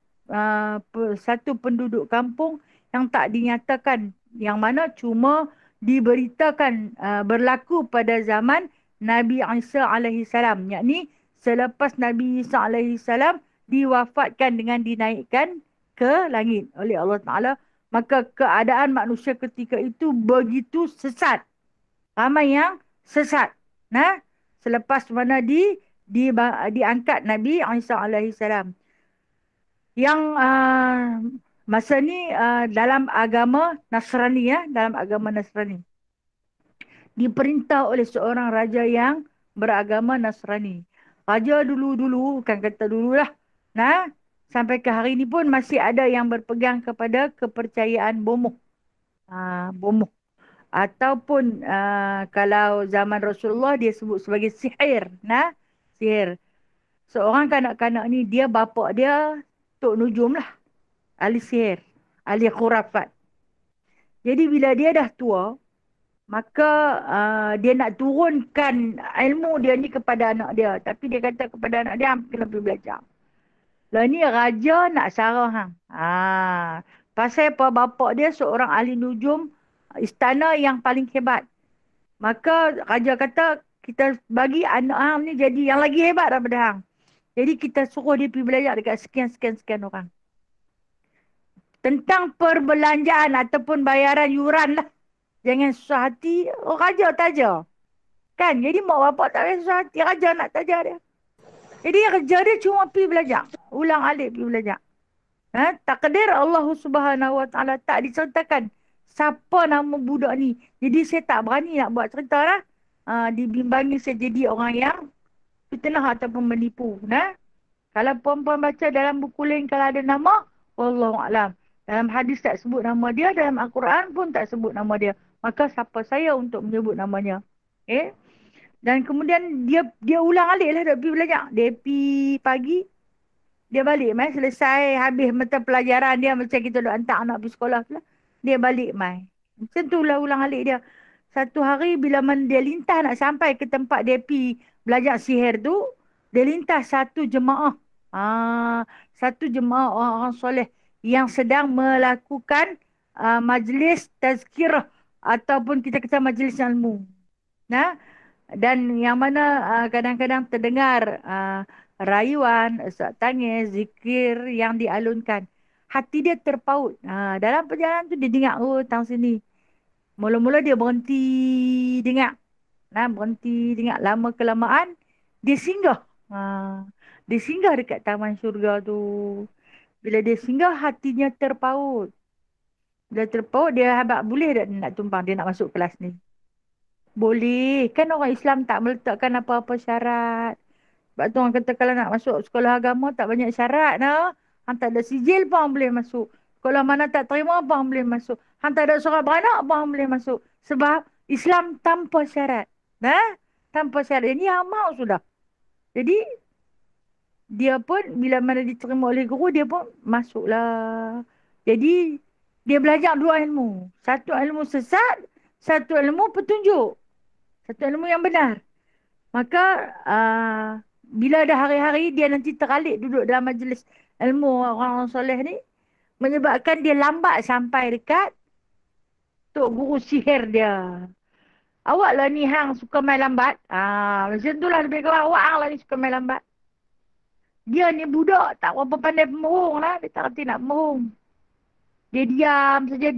satu penduduk kampung yang tak dinyatakan, yang mana cuma diberitakan berlaku pada zaman Nabi Isa alaihi salam, yakni selepas Nabi Isa alaihi salam diwafatkan dengan dinaikkan ke langit oleh Allah Ta'ala. Maka keadaan manusia ketika itu begitu sesat. Ramai yang sesat. Selepas mana diangkat Nabi Isa alaihi salam. Yang masa ni dalam agama Nasrani, dalam agama Nasrani, diperintah oleh seorang raja yang beragama Nasrani. Raja dulu-dulu, bukan kata dululah, sampai ke hari ni pun masih ada yang berpegang kepada kepercayaan bomoh. Bomoh. Ataupun kalau zaman Rasulullah dia sebut sebagai sihir. Sihir. Seorang kanak-kanak ni, dia bapa dia Tok Nujum lah. Ahli sihir. Ahli khurafat. Jadi bila dia dah tua, maka dia nak turunkan ilmu dia ni kepada anak dia. Tapi dia kata kepada anak dia, kena pergi belajar. Lah ni raja nak sarah. Pasal apa? Bapa dia seorang ahli nujum istana yang paling hebat. Maka raja kata, kita bagi anak hang ni jadi yang lagi hebat daripada hang. Jadi kita suruh dia pergi belajar dekat sekian orang. Tentang perbelanjaan ataupun bayaran yuran lah. Jangan susah hati. Raja taja. Kan? Jadi mak bapak tak payah susah hati. Raja nak taja dia. Jadi kerja dia cuma pergi belajar. Ulang alik pergi belajar. Takdir Allah Subhanahu Wa Taala tak diceritakan siapa nama budak ni. Jadi saya tak berani nak buat cerita lah. Dibimbangi saya jadi orang yang fitnah ataupun menipu. Kalau perempuan baca dalam buku lain kalau ada nama, Wallahualam. Dalam hadis tak sebut nama dia, dalam Al-Quran pun tak sebut nama dia. Maka siapa saya untuk menyebut namanya? Dan kemudian dia ulang alik lah, dia pergi belajar. Dia pergi pagi, dia balik mai. Selesai habis mata pelajaran dia, macam kita duk hantar anak pergi sekolah tu lah. Dia balik mai. Macam tu lah ulang alik dia. Satu hari bila dia lintas nak sampai ke tempat dia pergi belajar sihir tu, dia lintas satu jemaah Satu jemaah orang-orang soleh yang sedang melakukan majlis tazkirah ataupun kita kata majlis ilmu. Nah, dan yang mana kadang-kadang terdengar rayuan, isak tangis, zikir yang dialunkan. Hati dia terpaut. Dalam perjalanan tu dia dengar, oh, tang sini. Mula-mula dia berhenti dengar. Nah, berhenti dengar. Lama kelamaan, dia singgah. Dia singgah dekat taman syurga tu. Bila dia singgah, hatinya terpaut. Bila terpaut, dia habaq boleh tak dia nak tumpang, dia nak masuk kelas ni. Boleh. Kan orang Islam tak meletakkan apa-apa syarat. Sebab tu orang kata kalau nak masuk sekolah agama tak banyak syarat. Nah. Hang tak ada sijil pun hang boleh masuk. Sekolah mana tak terima pun hang boleh masuk. Hang tak ada surat beranak pun hang boleh masuk. Sebab Islam tanpa syarat. Nah, tanpa syarat. Ini hang mahu sudah. Jadi, dia pun bila mana diterima oleh guru, dia pun masuklah. Jadi, dia belajar dua ilmu. Satu ilmu sesat, satu ilmu petunjuk. Satu ilmu yang benar. Maka, bila dah hari-hari, dia nanti teralik duduk dalam majlis ilmu orang-orang soleh ni, menyebabkan dia lambat sampai dekat tok guru sihir dia. Awak lah ni hang suka main lambat. Macam tu lah lebih kurang. Awak hang lah ni suka main lambat. Dia ni budak tak berapa pandai pemerung lah. Dia tak reti nak pemerung. Dia diam saja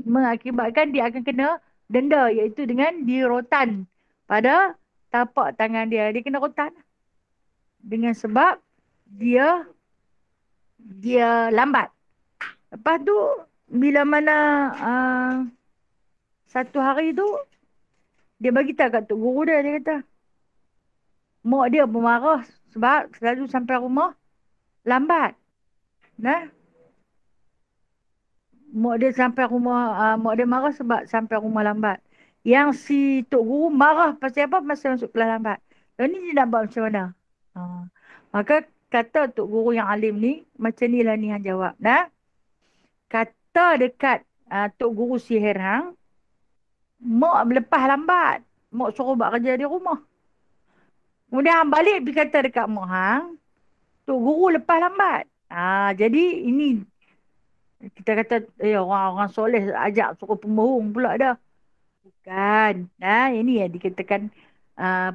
mengakibatkan dia akan kena denda. Iaitu dengan dirotan pada tapak tangan dia. Dia kena rotan. Dengan sebab dia lambat. Lepas tu bila mana satu hari tu dia bagi tahu kat tok guru dia, dia kata mak dia pun marah sebab selalu sampai rumah lambat. Nah, mak dia marah sebab sampai rumah lambat. Yang si tok guru marah pasal apa? Pasal masuk kelas lambat. Lalu ni dia nak buat macam mana? Maka kata tok guru yang alim ni, macam ni lah ni hang jawab. Nah, kata dekat tok guru sihir hang, mak lepas lambat. Mak suruh buat kerja di rumah. Kemudian hang balik pergi kata dekat mak hang, tok guru lepas lambat. Jadi ini kita kata orang-orang soleh ajak suruh pembohong pula dah. Bukan. Ini yang dikatakan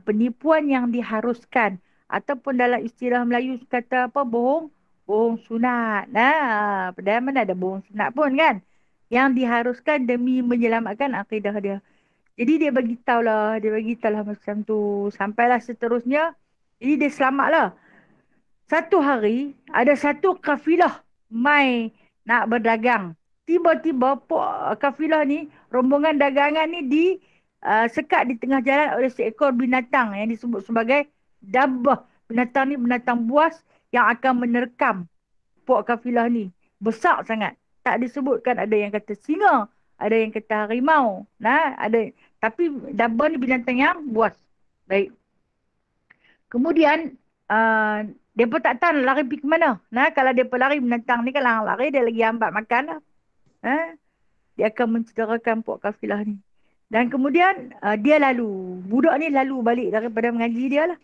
penipuan yang diharuskan. Ataupun dalam istilah Melayu kata apa? Bohong sunat. Padahal mana ada bohong sunat pun kan? Yang diharuskan demi menyelamatkan akidah dia. Jadi dia bagi tahulah macam tu. Sampailah seterusnya. Jadi dia selamatlah. Satu hari ada satu kafilah mai nak berdagang. Tiba-tiba kafilah ni, rombongan dagangan ni sekat di tengah jalan oleh seekor binatang yang disebut sebagai dabbah. Binatang ni binatang buas yang akan menerkam kafilah ni. Besar sangat. Tak disebutkan, ada yang kata singa, ada yang kata harimau. Tapi dabbah ni binatang yang buas. Baik. Kemudian dia pun tak tahu lari pergi ke mana. Kalau dia pun lari, binatang ni kalau lari, dia lagi hambat makan lah. Dia akan mencederakan kafilah ni. Dan kemudian dia lalu. Budak ni lalu balik daripada mengaji dia lah.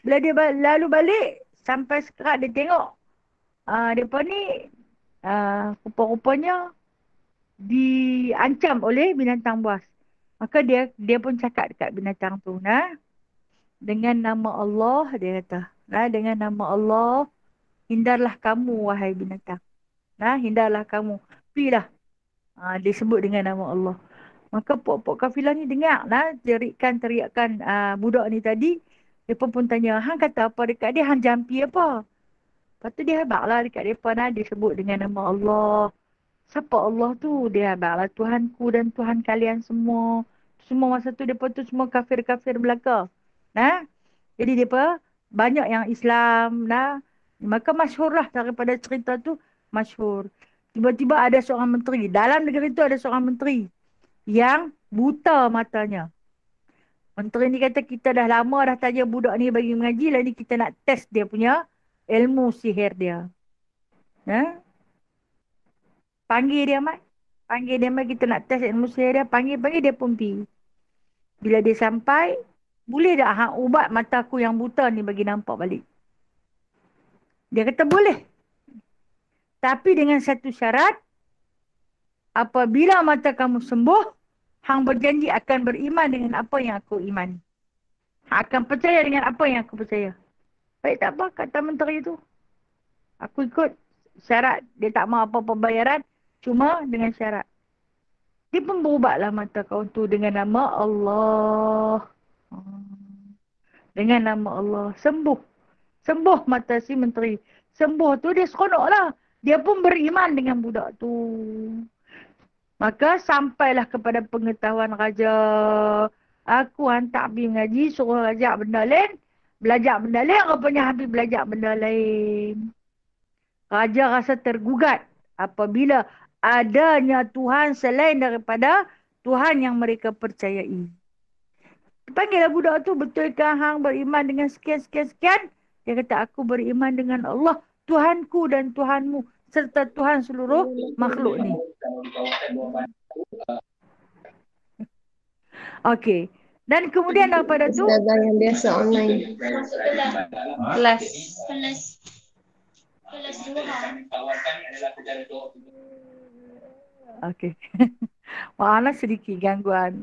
Bila dia lalu balik, sampai sekerat dia tengok. Mereka ni rupa-rupanya diancam oleh binatang buas. Maka dia pun cakap dekat binatang tu. Dengan nama Allah, dia kata. Dengan nama Allah, hindarlah kamu, wahai binatang. Hindarlah kamu. Pergilah. Dia sebut dengan nama Allah. Maka pok kafilah ni dengar teriakan budak ni tadi. Dia pun tanya, hang kata apa dekat dia? Hang jampi apa? Lepas tu dia habaklah dekat dia. Dia sebut dengan nama Allah. Siapa Allah tu? Dia habaklah Tuhanku dan Tuhan kalian semua. Semua masa tu, dia tu semua kafir-kafir belaka. Jadi dia banyak yang Islam. Maka masyhurlah daripada cerita tu. Masyhur. Tiba-tiba ada seorang menteri. Dalam negeri tu ada seorang menteri yang buta matanya. Menteri ni kata, kita dah lama dah tanya budak ni bagi mengaji, lah ni kita nak test dia punya ilmu sihir dia. Panggil dia, Mat. Panggil dia, Mat. Kita nak test ilmu sihir dia. Panggil dia pun pergi. Bila dia sampai, boleh tak ubat mata aku yang buta ni bagi nampak balik? Dia kata boleh. Tapi dengan satu syarat, apabila mata kamu sembuh, hang berjanji akan beriman dengan apa yang aku imani. Hang akan percaya dengan apa yang aku percaya. Baik, tak apa, kata menteri tu. Aku ikut syarat. Dia tak mahu apa-apa bayaran. Cuma dengan syarat. Dia pun berubatlah mata kau tu dengan nama Allah. Dengan nama Allah. Sembuh. Sembuh mata si menteri. Sembuh tu dia seronok lah. Dia pun beriman dengan budak tu. Maka sampailah kepada pengetahuan raja. Aku hantar pergi mengaji, suruh belajar benda lain. Belajar benda lain, rupanya habis belajar benda lain. Raja rasa tergugat apabila adanya Tuhan selain daripada Tuhan yang mereka percayai. Panggillah budak tu, betulkah hang beriman dengan sekian-sekian-sekian? Dia kata, aku beriman dengan Allah, Tuhanku dan Tuhanmu, serta Tuhan seluruh makhluk ni. Okey. Dan kemudian daripada tu, Ustazah yang biasa online. Kelas. Kelas 2. okey. Mana sedikit gangguan.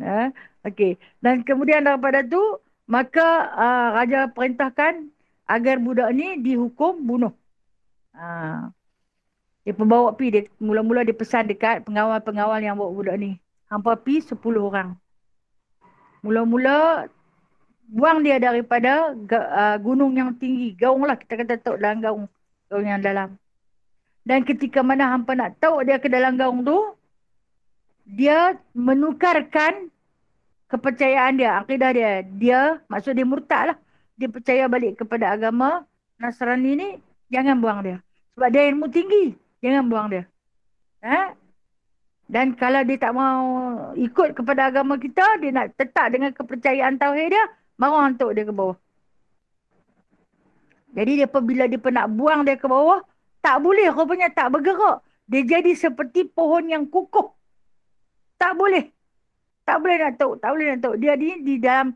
Okey. Dan kemudian daripada tu, maka raja perintahkan agar budak ni dihukum bunuh. Dia pembawa pi, dia mula-mula dia pesan dekat pengawal-pengawal yang bawa budak ni. Hampa pi 10 orang. Mula-mula buang dia daripada gunung yang tinggi. Gaung lah, kita kata tahu dalam gaung. Gaung yang dalam. Dan ketika mana hampa nak tahu dia ke dalam gaung tu, dia menukarkan kepercayaan dia, akidah dia. Dia, maksud dia murtad lah. Dia percaya balik kepada agama Nasrani ni, jangan buang dia. Sebab dia ilmu tinggi, jangan buang dia. Dan kalau dia tak mau ikut kepada agama kita, dia nak tetap dengan kepercayaan tauhid dia, baru hantuk dia ke bawah. Jadi dia bila dia nak buang dia ke bawah, tak boleh, rupanya tak bergerak. Dia jadi seperti pohon yang kukuh. Tak boleh. Tak boleh nak tahu, tak boleh nak tahu. Dia di dalam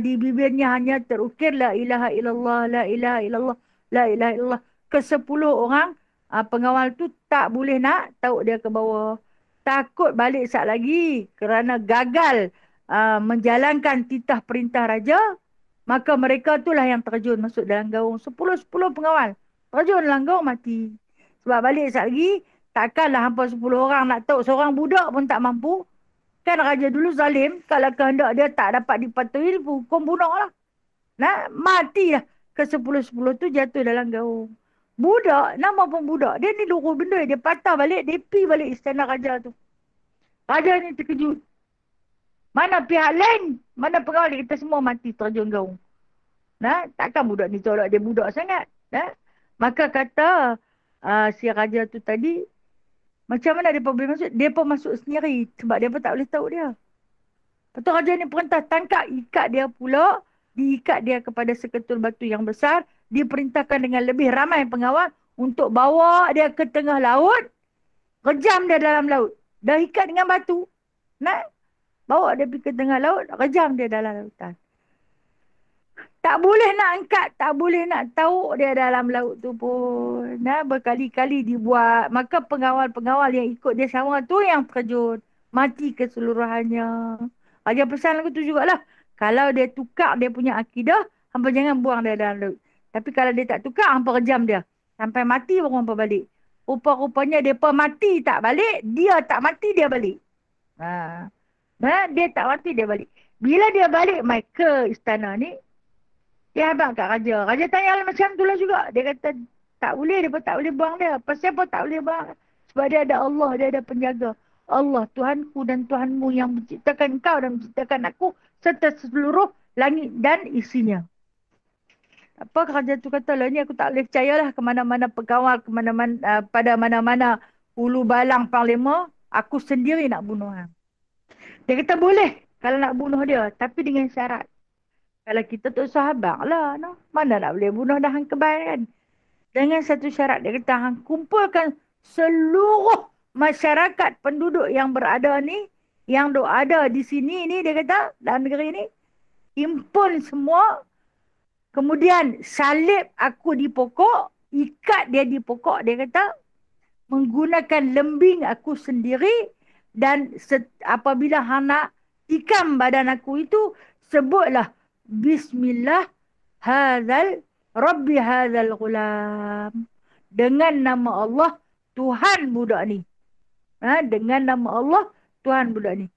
di bibirnya hanya terukir la ilaha illallah, la ilaha illallah, la ilaha illallah. Ke-10 orang pengawal tu tak boleh nak tahu dia ke bawah. Takut balik saat lagi kerana gagal menjalankan titah perintah raja, maka mereka itulah yang terjun masuk dalam gaung. 10 pengawal terjun dalam gaung, mati. Sebab balik saat lagi, takkanlah hampa 10 orang nak tahu, seorang budak pun tak mampu. Kan raja dulu zalim, kalau kehendak dia tak dapat dipatuhi, hukum bunuh lah. Matilah. Ke-10 tu jatuh dalam gaung. Budak, nama pun budak. Dia ni luruh benda. Dia patah balik, dia pergi balik istana raja tu. Raja ni terkejut. Mana pihak lain? Mana pengawal? Kita semua mati terjun gaung. Takkan budak ni tolak dia budak sangat. Maka kata si raja tu tadi, macam mana dia boleh masuk? Dia pun masuk sendiri. Sebab dia pun tak boleh tahu dia. Lepas tu raja ni perintah tangkap, ikat dia pula. Diikat dia kepada seketul batu yang besar. Diperintahkan dengan lebih ramai pengawal untuk bawa dia ke tengah laut. Rejam dia dalam laut. Dah ikat dengan batu. Bawa dia pergi ke tengah laut. Rejam dia dalam lautan. Tak boleh nak angkat. Tak boleh nak tahu dia dalam laut tu pun. Berkali-kali dibuat. Maka pengawal-pengawal yang ikut dia sama tu yang terjun. Mati keseluruhannya. Raja pesan lagu tu jugalah. Kalau dia tukar dia punya akidah, hampa jangan buang dia dalam laut. Tapi kalau dia tak tukar, hampa rejam dia. Sampai mati baru hampa balik. Rupa-rupanya dia pun mati tak balik, dia tak mati dia balik. Dia tak mati dia balik. Bila dia balik mai ke istana ni, dia habang kat raja. Raja tanya macam tu lah juga. Dia kata tak boleh, dia pun tak boleh buang dia. Pasal pun tak boleh buang. Sebab dia ada Allah, dia ada penjaga. Allah, Tuhanku dan Tuhanmu yang menciptakan kau dan menciptakan aku serta seluruh langit dan isinya. Apa raja tu kata, lah ni aku tak boleh percayalah ke mana-mana pegawai, pada mana-mana ulu balang parlimen, aku sendiri nak bunuh hang. Dia kata boleh kalau nak bunuh dia, tapi dengan syarat. Kalau kita tu sahabat lah, mana nak boleh bunuh dah hang kebal kan. Dengan satu syarat, dia kata hang kumpulkan seluruh masyarakat penduduk yang berada ni, yang ada di sini ni, dia kata, dalam negeri ni, himpun semua, kemudian salib aku di pokok, ikat dia di pokok. Dia kata, menggunakan lembing aku sendiri. Dan apabila hang nak tikam badan aku itu, sebutlah Bismillah Rabbi hadzal ghulam. Dengan nama Allah, Tuhan budak ni. Dengan nama Allah, Tuhan budak ni.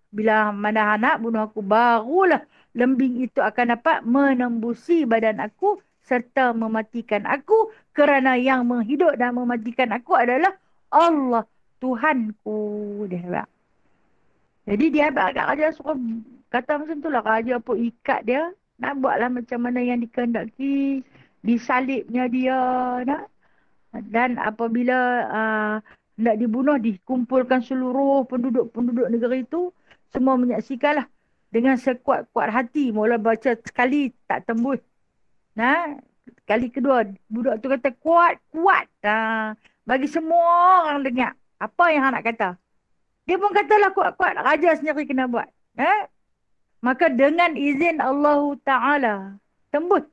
Bila mana anak bunuh aku, barulah lembing itu akan dapat menembusi badan aku serta mematikan aku, kerana yang menghidup dan mematikan aku adalah Allah, Tuhanku. Dia cakap. Jadi dia agak raja suruh kata macam tu lah. Raja pun ikat dia. Nak buatlah macam mana yang dikehendaki. Disalibnya dia. Nak. Dan apabila nak dibunuh, dikumpulkan seluruh penduduk-penduduk negeri itu. Semua menyaksikanlah. Dengan sekuat-kuat hati. Mula baca sekali tak tembus. Kali kedua. Budak tu kata kuat-kuat. Bagi semua orang dengar. Apa yang nak kata. Dia pun katalah kuat-kuat. Raja sendiri kena buat. Maka dengan izin Allah Ta'ala.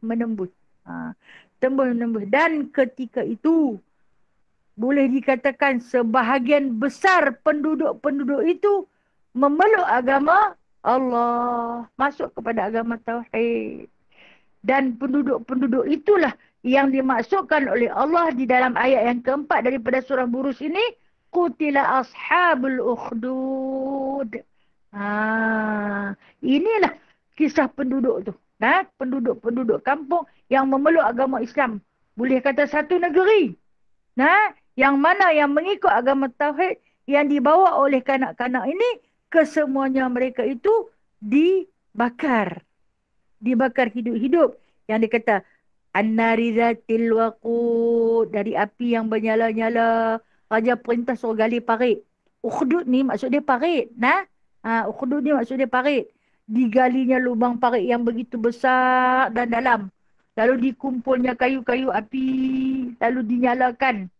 Menembus. Tembus-menembus. Dan ketika itu. Boleh dikatakan sebahagian besar penduduk-penduduk itu. Memeluk agama Allah. Masuk kepada agama Tauhid. Dan penduduk-penduduk itulah. Yang dimaksudkan oleh Allah. Di dalam ayat yang keempat daripada surah Buruj ini. Qutila ashabul ukhdud. Inilah kisah penduduk tu. Penduduk-penduduk kampung yang memeluk agama Islam. Boleh kata satu negeri. Yang mana yang mengikut agama Tauhid yang dibawa oleh kanak-kanak ini, kesemuanya mereka itu dibakar. Dibakar hidup-hidup. Yang dikata an-nari zatil waqud, dari api yang bernyala-nyala. Raja perintah suruh gali parit. Ukhdud ni maksud dia parit. Ukhdud ni maksud dia parit. Digalinya lubang parit yang begitu besar dan dalam. Lalu dikumpulnya kayu-kayu api. Lalu dinyalakan.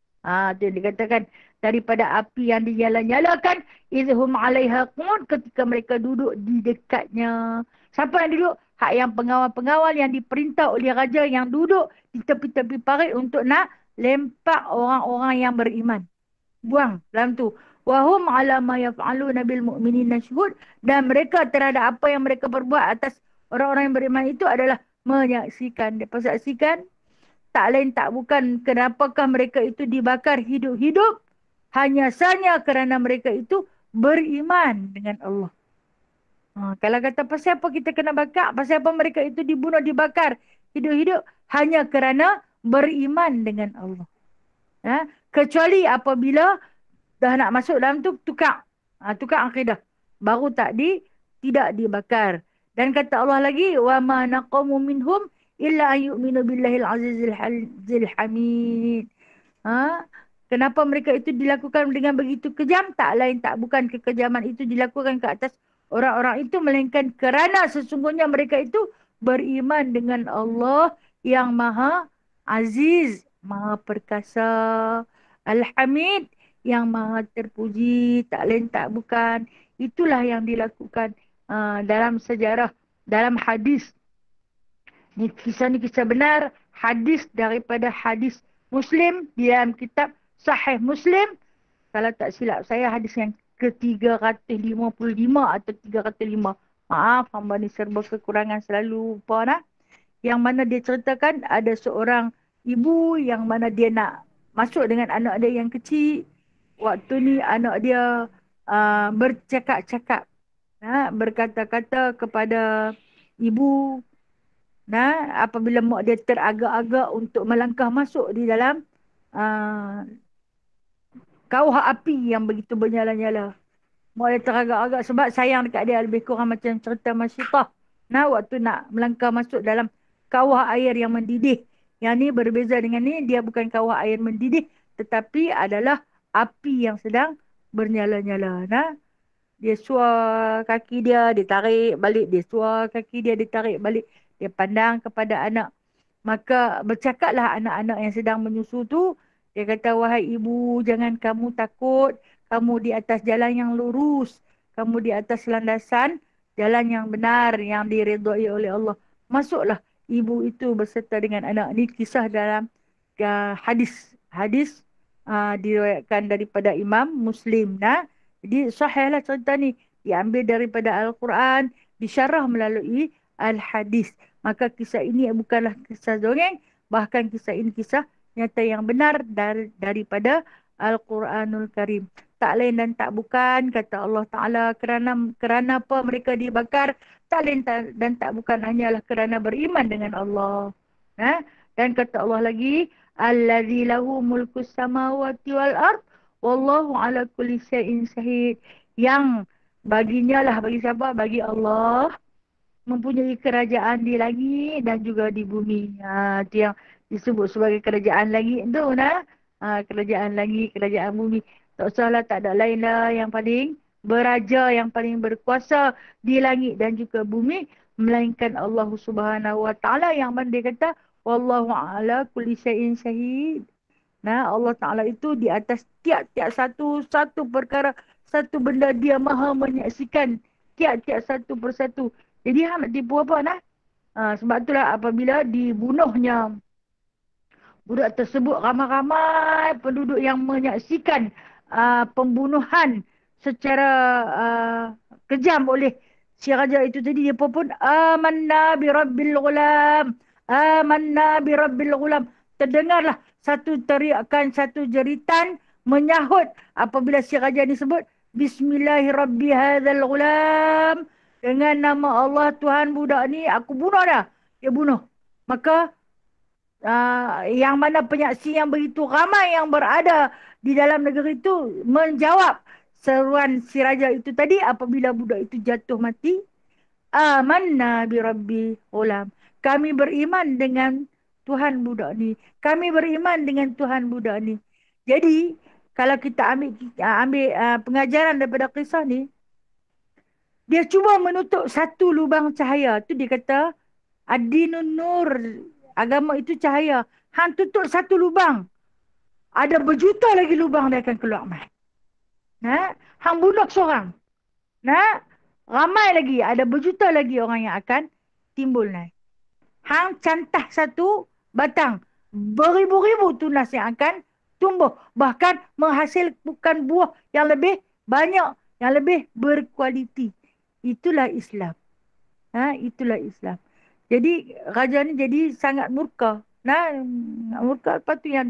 Itu dikatakan daripada api yang dinyala-nyalakan. Izhum alaiha qud, ketika mereka duduk di dekatnya. Siapa yang duduk? Hak yang pengawal-pengawal yang diperintah oleh raja yang duduk di tepi-tepi parit untuk nak lempak orang-orang yang beriman. Buang dalam tu. Wahum ala ma yaf'aluna bil mu'minina syuhud, dan mereka terhadap apa yang mereka berbuat atas orang-orang yang beriman itu adalah menyaksikan. Mereka saksikan, tak lain tak bukan kenapakah mereka itu dibakar hidup-hidup, hanya saja kerana mereka itu beriman dengan Allah. Kalau kata pasal apa kita kena bakar, pasal apa mereka itu dibunuh, dibakar hidup-hidup, hanya kerana beriman dengan Allah. Kecuali apabila dah nak masuk dalam tu, tukar akidah. Baru tidak dibakar. Dan kata Allah lagi, وَمَا نَقَمُ مِنْهُمْ إِلَّا أَنْ يُؤْمِنُوا بِاللَّهِ الْعَزِيزِ الْحَمِيدِ. Kenapa mereka itu dilakukan dengan begitu kejam? Tak lain tak bukan kekejaman itu dilakukan ke atas orang-orang itu, melainkan kerana sesungguhnya mereka itu beriman dengan Allah yang Maha Aziz, Maha Perkasa, Al-Hamid, yang Maha Terpuji, tak lain tak bukan. Itulah yang dilakukan dalam sejarah, dalam hadis. Kisah ni kisah benar. Hadis daripada hadis Muslim di dalam kitab Sahih Muslim. Kalau tak silap saya, hadis yang ke-355 atau 305. Maaf, hamba ni serba kekurangan, selalu lupa. Yang mana dia ceritakan ada seorang ibu yang mana dia nak masuk dengan anak dia yang kecil. Waktu ni anak dia bercakap-cakap, berkata-kata kepada ibu. Apabila mak dia teragak-agak untuk melangkah masuk di dalam kawah api yang begitu bernyala-nyala. Mak dia teragak-agak sebab sayang dekat dia, lebih kurang macam cerita Masyitah. Waktu nak melangkah masuk dalam kawah air yang mendidih. Yang ni berbeza dengan ni, dia bukan kawah air mendidih, tetapi adalah api yang sedang bernyala-nyala. Dia suar kaki dia, ditarik balik. Dia suar kaki dia, ditarik balik. Dia pandang kepada anak. Maka bercakaplah anak-anak yang sedang menyusu tu. Dia kata, wahai ibu, jangan kamu takut. Kamu di atas jalan yang lurus. Kamu di atas landasan jalan yang benar, yang diridhai oleh Allah. Masuklah ibu itu berserta dengan anak. Ni kisah dalam hadis diriwayatkan daripada Imam Muslim. Nah, jadi sahihlah cerita ni diambil daripada Al-Quran, disyarah melalui Al-Hadis. Maka kisah ini bukanlah kisah dongeng, bahkan kisah ini kisah nyata yang benar daripada Al-Quranul Karim. Tak lain dan tak bukan, kata Allah Ta'ala, kerana apa mereka dibakar, tak lain dan tak bukan hanyalah kerana beriman dengan Allah. Dan kata Allah lagi, Allazi lahu mulkus samawati wal ard, wallahu ala kulli syai'in syahid. Yang baginya lah, bagi siapa? Bagi Allah, mempunyai kerajaan di langit dan juga di bumi. Itu yang disebut sebagai kerajaan langit tu, kerajaan langit, kerajaan bumi. Tak usahlah, tak ada lain lah yang paling beraja, yang paling berkuasa di langit dan juga bumi, melainkan Allah Subhanahu Wa Taala, yang mana dia kata wallahu ala kulli syai'in syahid. Allah Ta'ala itu di atas tiap-tiap satu perkara, satu benda, dia maha menyaksikan tiap-tiap satu persatu. Jadi hang nak tipu apa sebab itulah apabila dibunuhnya budak tersebut, ramai-ramai penduduk yang menyaksikan pembunuhan secara kejam oleh si raja itu tadi, dia pun amanna bi rabbil ghulam, amanna bi rabbil ghulam. Terdengarlah satu teriakan, satu jeritan menyahut apabila si raja ini sebut bismillahirrabbil ghulam, dengan nama Allah Tuhan budak ni aku bunuh dah. Dia bunuh. Maka yang mana penyaksi yang begitu ramai yang berada di dalam negeri itu menjawab seruan si raja itu tadi apabila budak itu jatuh mati. Amanna bi rabbi ghulam. Kami beriman dengan Tuhan budak ni. Kami beriman dengan Tuhan budak ni. Jadi, kalau kita ambil pengajaran daripada kisah ni, dia cuba menutup satu lubang cahaya. Tu dia kata, ad-dinun nur. Agama itu cahaya. Hang tutup satu lubang, ada berjuta lagi lubang dia akan keluar mai. Hang bunuh seorang, ramai lagi, ada berjuta lagi orang yang akan timbul naik. Hang cantah satu batang, beribu-ribu tunas yang akan tumbuh, bahkan menghasilkan buah yang lebih banyak, yang lebih berkualiti. Itulah Islam. Itulah Islam. Jadi raja ni jadi sangat murka. Murka, lepas tu yang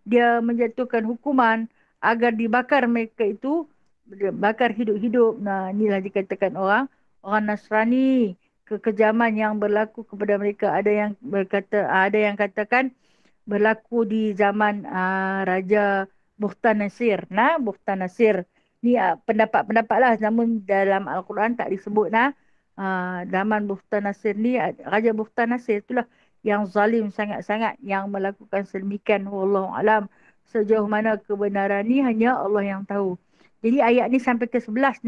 dia menjatuhkan hukuman agar dibakar mereka itu, bakar hidup-hidup. Inilah dikatakan orang Nasrani, kekejaman yang berlaku kepada mereka. Ada yang katakan berlaku di zaman Raja Bukhtanasir. Bukhtanasir ni pendapat-pendapat lah, namun dalam Al-Quran tak disebut zaman Bukhtanasir ni. Raja Bukhtanasir itulah yang zalim sangat-sangat, yang melakukan sedemikian. Wallahu alam, sejauh mana kebenaran ni hanya Allah yang tahu. Jadi ayat ni sampai ke 11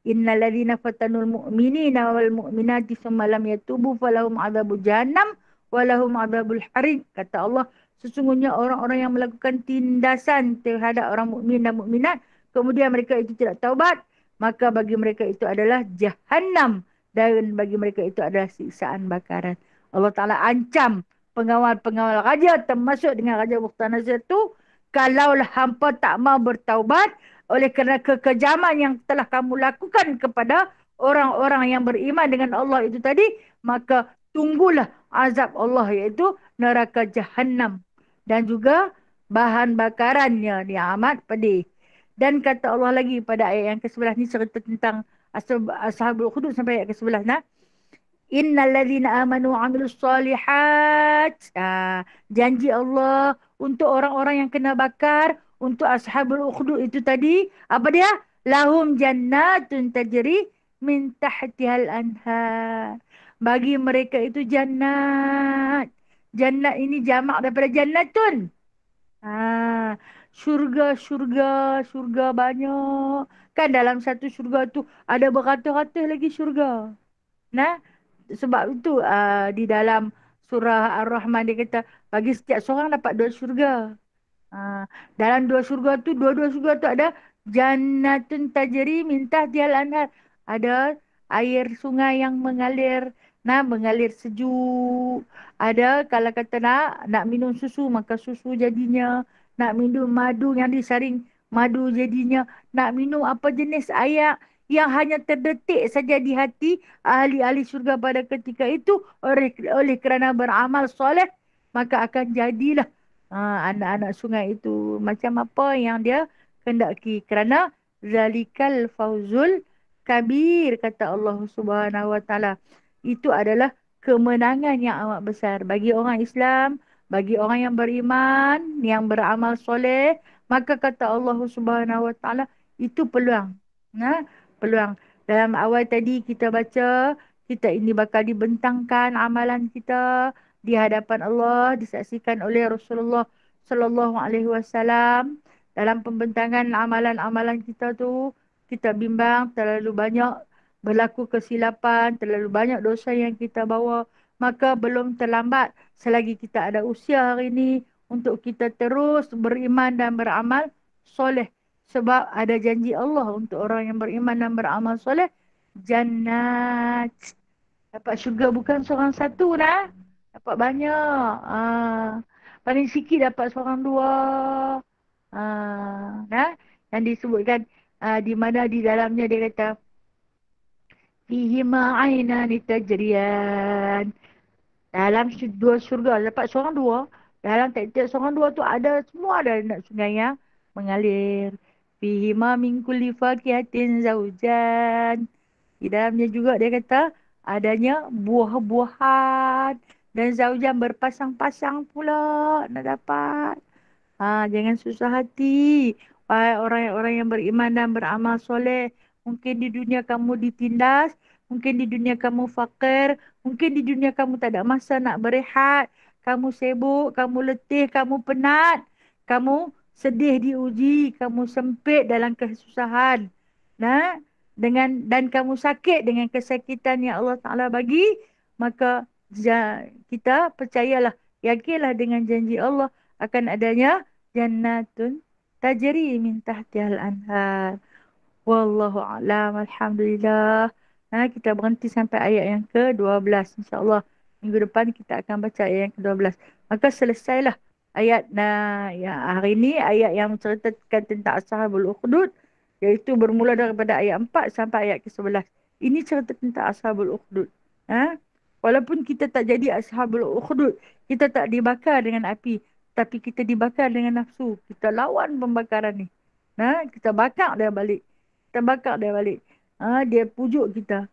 innal ladzina fatanul mu'minina wal mu'minati tsumma lam yatubu falahum adzabul jahannam walahum adzabul harim. Kata Allah, sesungguhnya orang-orang yang melakukan tindasan terhadap orang mukmin dan mukminat, kemudian mereka itu tidak taubat, maka bagi mereka itu adalah jahannam, dan bagi mereka itu adalah siksaan bakaran. Allah Ta'ala ancam pengawal-pengawal raja, termasuk dengan Raja Bukhtanasir itu, kalaulah hampa tak mau bertaubat oleh kerana kekejaman yang telah kamu lakukan kepada orang-orang yang beriman dengan Allah itu tadi, maka tunggulah azab Allah, iaitu neraka jahannam, dan juga bahan bakarannya ni amat pedih. Dan kata Allah lagi pada ayat yang ke-11 ni, cerita tentang Ashabul Ukhdud sampai ayat ke-11. Innal ladzina amanu wa 'amilus solihat. Janji Allah untuk orang-orang yang kena bakar, untuk Ashabul Ukhdud itu tadi, apa dia? Lahum jannatun tajri min tahtihal anhar. Bagi mereka itu jannat. Jannat ini jamak daripada jannatun. Syurga banyak. Kan dalam satu syurga tu ada beratus-ratus lagi syurga. Sebab itu di dalam surah Ar-Rahman dia kata, bagi setiap seorang dapat 2 syurga. Dalam 2 syurga tu, dua-dua syurga tu ada jannatun tajri min tahtihal anhar. Ada air sungai yang mengalir Nah, mengalir sejuk. Ada kalau kata nak minum susu, maka susu jadinya. Nak minum madu yang disaring, madu jadinya. Nak minum apa jenis air yang hanya terdetik saja di hati ahli-ahli surga pada ketika itu oleh kerana beramal soleh, maka akan jadilah anak-anak sungai itu macam apa yang dia kendaki. Kerana zalikal fauzul kabir, kata Allah Subhanahu wa taala. Itu adalah kemenangan yang amat besar bagi orang Islam, bagi orang yang beriman, yang beramal soleh. Maka kata Allah Subhanahu wa taala, itu peluang. Nah, peluang. Dalam awal tadi kita baca, kita ini bakal dibentangkan amalan kita di hadapan Allah, disaksikan oleh Rasulullah sallallahu alaihi wasallam. Dalam pembentangan amalan-amalan kita tu, kita bimbang terlalu banyak berlaku kesilapan, terlalu banyak dosa yang kita bawa, maka belum terlambat selagi kita ada usia hari ini untuk kita terus beriman dan beramal soleh. Sebab ada janji Allah untuk orang yang beriman dan beramal soleh, jannat. Dapat syurga bukan seorang satu dah. Dapat banyak. Paling sikit dapat seorang dua. Nah, yang disebutkan di mana di dalamnya dia kata, fihima ainani tajriyan. Dalam dua syurga dapat seorang dua. Dalam tiap-tiap seorang dua tu ada semua ada nak sungai yang mengalir. Fihima min kulli fakihatin zaujan. Di dalamnya juga dia kata adanya buah-buahan dan zaujan berpasang-pasang pula nak dapat. Jangan susah hati. Wahai orang-orang yang beriman dan beramal soleh. Mungkin di dunia kamu ditindas. Mungkin di dunia kamu fakir. Mungkin di dunia kamu tak ada masa nak berehat. Kamu sibuk, kamu letih, kamu penat. Kamu sedih diuji. Kamu sempit dalam kesusahan. Nah, dan kamu sakit dengan kesakitan yang Allah Ta'ala bagi. Maka kita percayalah. Yakinlah dengan janji Allah akan adanya jannatun tajri min tahtihal anhar. Wallahu a'lam. Alhamdulillah. Kita berhenti sampai ayat yang ke-12. InsyaAllah minggu depan kita akan baca ayat yang ke-12. Maka selesailah ayat ya, hari ini ayat yang menceritakan tentang Ashabul Ukhdud, iaitu bermula daripada ayat 4 sampai ayat ke-11. Ini cerita tentang Ashabul Ukhdud. Walaupun kita tak jadi Ashabul Ukhdud, kita tak dibakar dengan api, tapi kita dibakar dengan nafsu. Kita lawan pembakaran ni. Kita bakar dia balik. Kita bakar dia balik. Dia pujuk kita.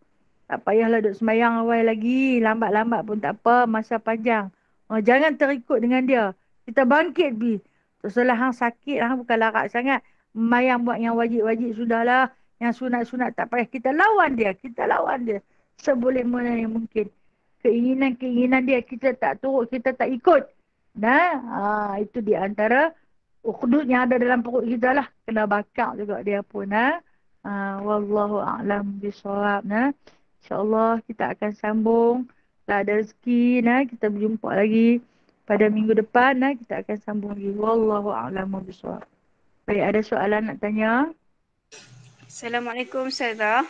Tak payahlah duduk sembahyang awal lagi. Lambat-lambat pun tak apa. Masa panjang. Jangan terikut dengan dia. Kita bangkit pergi. Teruslah hang sakit. Hang bukan larat sangat. Sembahyang buat yang wajib-wajib sudahlah. Yang sunat-sunat tak payah. Kita lawan dia. Kita lawan dia. Seboleh mana yang mungkin. Keinginan-keinginan dia kita tak turut. Kita tak ikut. Itu di antara ukhdud yang ada dalam perut kita lah. Kena bakar juga dia pun. Wallahu a'lam bisawab. InsyaAllah kita akan sambung. Kalau ada rezeki, kita berjumpa lagi pada minggu depan. Kita akan sambung lagi. Wallahu a'lam bisawab. Baik, ada soalan nak tanya? Assalamualaikum Ustazah.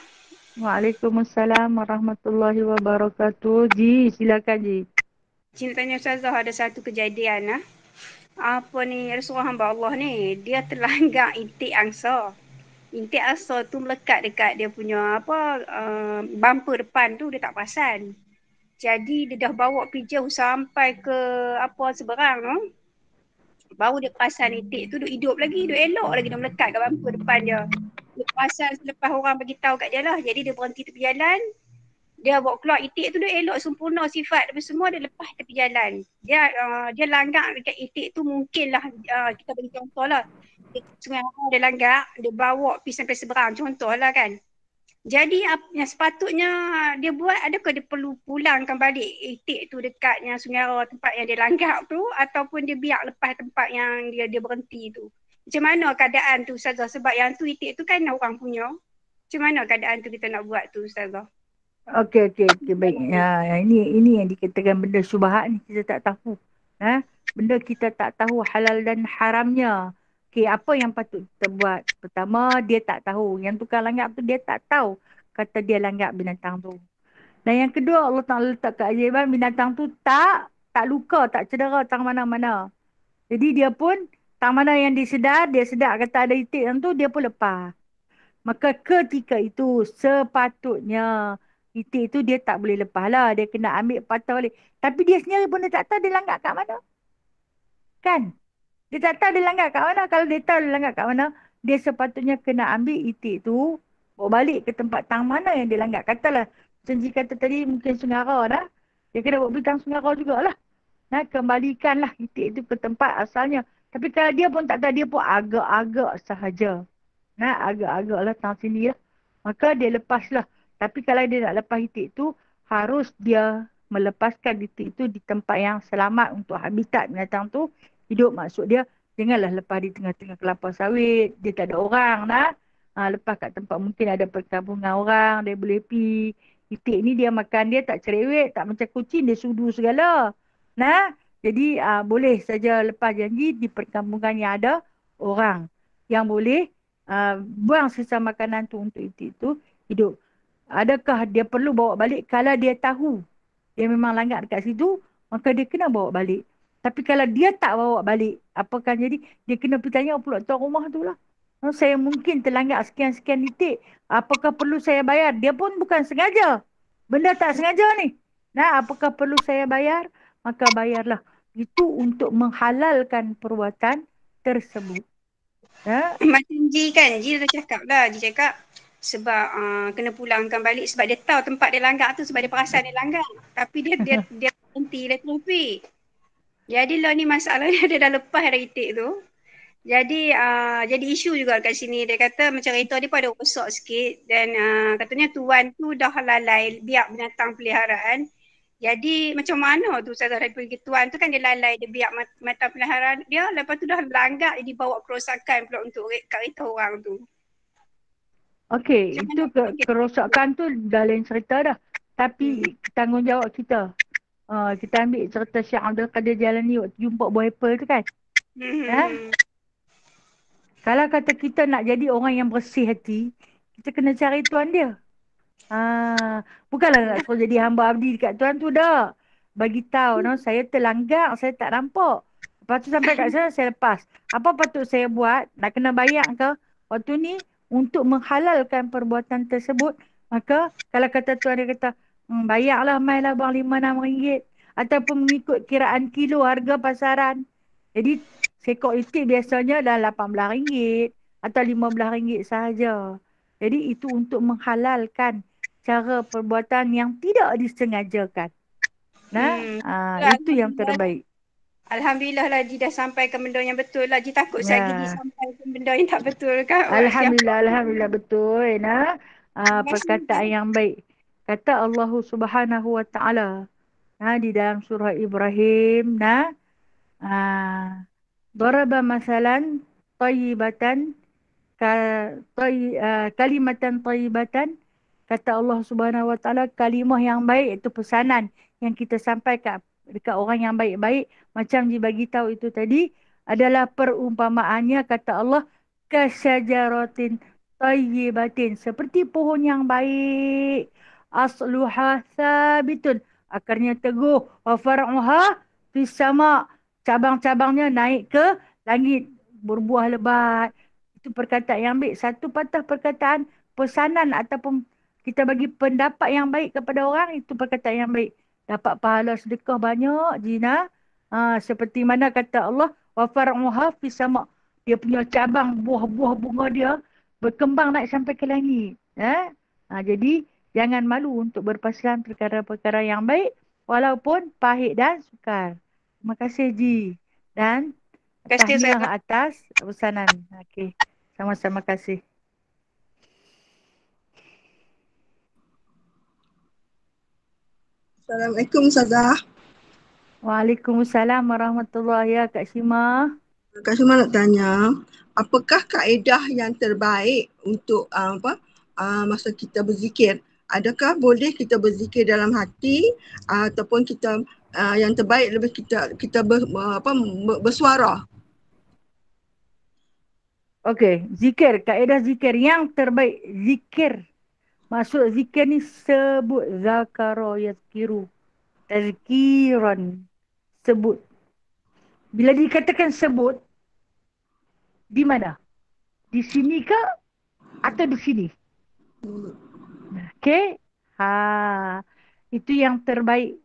Waalaikumsalam warahmatullahi wabarakatuh. Ji, silakan Ji. Cik tanya Ustazah, ada satu kejadian apa ni, Rasulullah hamba Allah ni, dia terlanggar intik angsa. Intik angsa tu melekat dekat dia punya bumper depan tu, dia tak perasan. Jadi dia dah bawa pergi jauh sampai ke seberang tu. Baru dia perasan intik tu duk hidup lagi, duk elok lagi, dia melekat kat bumper depan dia. Dia perasan selepas orang bagi tahu kat dia lah. Jadi dia berhenti tepi jalan. Dia bawa keluar itik tu, dia elok sempurna sifat tapi semua dia lepas tepi jalan. Dia langgar dekat itik tu, mungkinlah kita bagi contoh lah. Sungai dia langgar, dia bawa pergi sampai seberang, contoh lah kan. Jadi yang sepatutnya dia buat, adakah dia perlu pulangkan balik itik tu dekat yang Sungai Ara tempat yang dia langgar tu, ataupun dia biar lepas tempat yang dia berhenti tu. Macam mana keadaan tu Ustazah? Sebab yang tu itik tu kan orang punya. Macam mana keadaan tu kita nak buat tu Ustazah? Okey, baik. Ini yang dikatakan benda syubhat ni, kita tak tahu. Benda kita tak tahu halal dan haramnya. Okey, apa yang patut kita buat? Pertama, dia tak tahu. Yang tukang langgar tu dia tak tahu kata dia langgar binatang tu. Dan yang kedua, Allah Ta'ala letak keajaiban binatang tu tak luka, tak cedera tang mana-mana. Jadi dia pun, tang mana yang dia sedar kata ada itik dalam tu, dia pun lepas. Maka ketika itu sepatutnya itik itu dia tak boleh lepas lah. Dia kena ambil patah balik. Tapi dia sendiri pun dia tak tahu dia langgar kat mana. Kan? Dia tak tahu dia langgar kat mana. Kalau dia tahu dia langgar kat mana, dia sepatutnya kena ambil itik tu, bawa balik ke tempat tang mana yang dia langgar. Katalah, macam Ji kata tadi mungkin Sungara dah. Dia kena bawa pergi tang Sungara jugalah. Nah, kembalikanlah itik itu ke tempat asalnya. Tapi kalau dia pun tak tahu, dia pun agak-agak sahaja. Nah, agak-agak lah tang sini lah. Maka dia lepaslah. Tapi kalau dia nak lepas itik tu, harus dia melepaskan itik tu di tempat yang selamat untuk habitat binatang tu. Hidup maksud dia, janganlah lepas di tengah-tengah kelapa sawit. Dia tak ada orang dah. Lepas kat tempat mungkin ada perkampungan orang, dia boleh pergi. Itik ni dia makan dia tak cerewet, tak macam kucing, dia sudu segala. Nah, jadi boleh saja lepas janji di perkampungan yang ada orang yang boleh buang sisa makanan tu untuk itik tu hidup. Adakah dia perlu bawa balik kalau dia tahu dia memang langgar dekat situ, maka dia kena bawa balik. Tapi kalau dia tak bawa balik, apakah jadi? Dia kena pergi tanya pula tuan rumah tu lah. Oh, saya mungkin terlanggar sekian-sekian itik. Apakah perlu saya bayar? Dia pun bukan sengaja. Benda tak sengaja ni. Nah, apakah perlu saya bayar? Maka bayarlah. Itu untuk menghalalkan perbuatan tersebut. Ya? Macam Ji kan, Ji dah cakap lah. Ji cakap sebab kena pulangkan balik sebab dia tahu tempat dia langgar tu sebab dia perasan dia langgar. Tapi dia berhenti, dia trafik. Jadi lah ni masalah dia dah lepas dah itik tu. Jadi isu juga kat sini. Dia kata macam kereta dia pun ada rosak sikit dan katanya tuan tu dah lalai biar binatang peliharaan. Jadi macam mana tu Ustazah dari pergi tuan tu kan dia lalai, dia biar mata peliharaan dia, lepas tu dah langgar, jadi bawa kerosakan pula untuk kereta orang tu. Okey, Macam itu mana kerosakan tu dah lain cerita dah. Tapi tanggungjawab kita. Kita ambil cerita Syekh Abdul Qadir Jalani waktu jumpa buah apple tu kan. Ha? Hmm. Kalau kata kita nak jadi orang yang bersih hati, kita kena cari tuan dia. Bukanlah nak suruh jadi hamba abdi dekat tuan tu dah. Bagi tahu, no, saya terlanggar, saya tak nampak. Lepas tu sampai kat sana, saya lepas. Apa patut saya buat? Nak kena bayar ke? Waktu ni, untuk menghalalkan perbuatan tersebut, maka kalau kata tuan dia kata, bayarlah mainlah bang RM5-6. Ataupun mengikut kiraan kilo harga pasaran. Jadi, sekok itik biasanya dah RM18 atau RM15 sahaja. Jadi, itu untuk menghalalkan cara perbuatan yang tidak disengajakan. Nah, itu yang terbaik. Alhamdulillah lah Ji dah sampai ke benda yang betul lah. Ji takut lagi Ji Ya. sampai ke benda yang tak betul kan. Alhamdulillah betul. Nah, Terima kasih. perkataan yang baik. Kata Allah Subhanahu Wa Taala. Di dalam surah Ibrahim. Daraba masalan tayyibatan kalimatan tayyibatan. Kata Allah Subhanahu Wa Taala, kalimah yang baik itu pesanan yang kita sampaikan dekat orang yang baik-baik, macam dibagi tahu itu tadi adalah perumpamaannya, kata Allah, kasyajaratin tayyibatin, seperti pohon yang baik, asluha sabitun, akarnya teguh, wa far'uha fis sama, cabang-cabangnya naik ke langit, berbuah lebat. Itu perkataan yang baik. Satu patah perkataan pesanan ataupun kita bagi pendapat yang baik kepada orang, itu perkataan yang baik. Dapat pahala sedekah banyak, Jina. Seperti mana kata Allah, wa far'uha fis sama. Dia punya cabang buah-buah bunga dia berkembang naik sampai ke langit. Jadi jangan malu untuk berpasaran perkara-perkara yang baik walaupun pahit dan sukar. Terima kasih Ji. Dan Terima kasih tahniah Ustazah. atas pesanan. Okey. Sama-sama kasih. Assalamualaikum Ustazah. Waalaikumsalam warahmatullahi wabarakatuh. Kak Shima. Kak Syuma nak tanya, apakah kaedah yang terbaik untuk masa kita berzikir? Adakah boleh kita berzikir dalam hati ataupun kita yang terbaik lebih kita bersuara? Okey, zikir, kaedah zikir yang terbaik, zikir Maksud zikir ni sebut. Zakara yazkiru. Tazkiran. Sebut. Bila dikatakan sebut, di mana? Di sini ke atau di sini? Okey. Itu yang terbaik.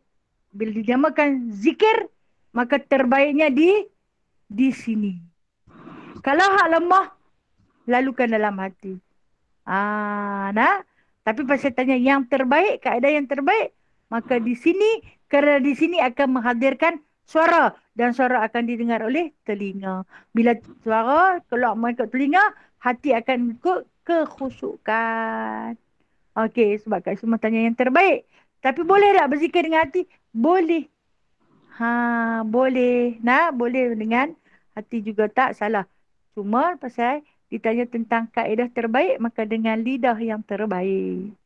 Bila dinamakan zikir, maka terbaiknya di sini. Kalau hak lemah, lalukan dalam hati. Nah. Tapi pasal tanya yang terbaik, kaedah yang terbaik, maka di sini, kerana di sini akan menghadirkan suara dan suara akan didengar oleh telinga. Bila suara keluar masuk telinga, hati akan ikut kekhusyukan. Okey, sebab Kak Syumah tanya yang terbaik. Tapi boleh tak berzikir dengan hati? Boleh. Boleh. Boleh dengan hati juga tak salah. Cuma pasal ditanya tentang kaedah terbaik, maka dengan lidah yang terbaik.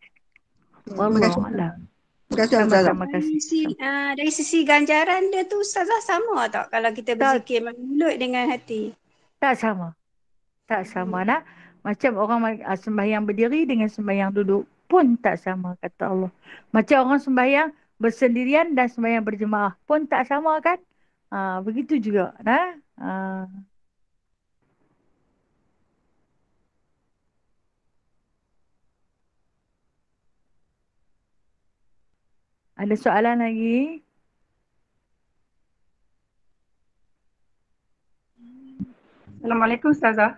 Terima kasih. Wallahualam. Terima kasih Ustazah. Sama-sama kasih. Dari sisi ganjaran dia tu Ustazah sama tak kalau kita berzikir mulut dengan hati? Tak sama. Tak sama nak. Macam orang sembahyang berdiri dengan sembahyang duduk pun tak sama kata Allah. Macam orang sembahyang bersendirian dan sembahyang berjemaah pun tak sama kan? Begitu juga. Ada soalan lagi? Assalamualaikum Ustazah.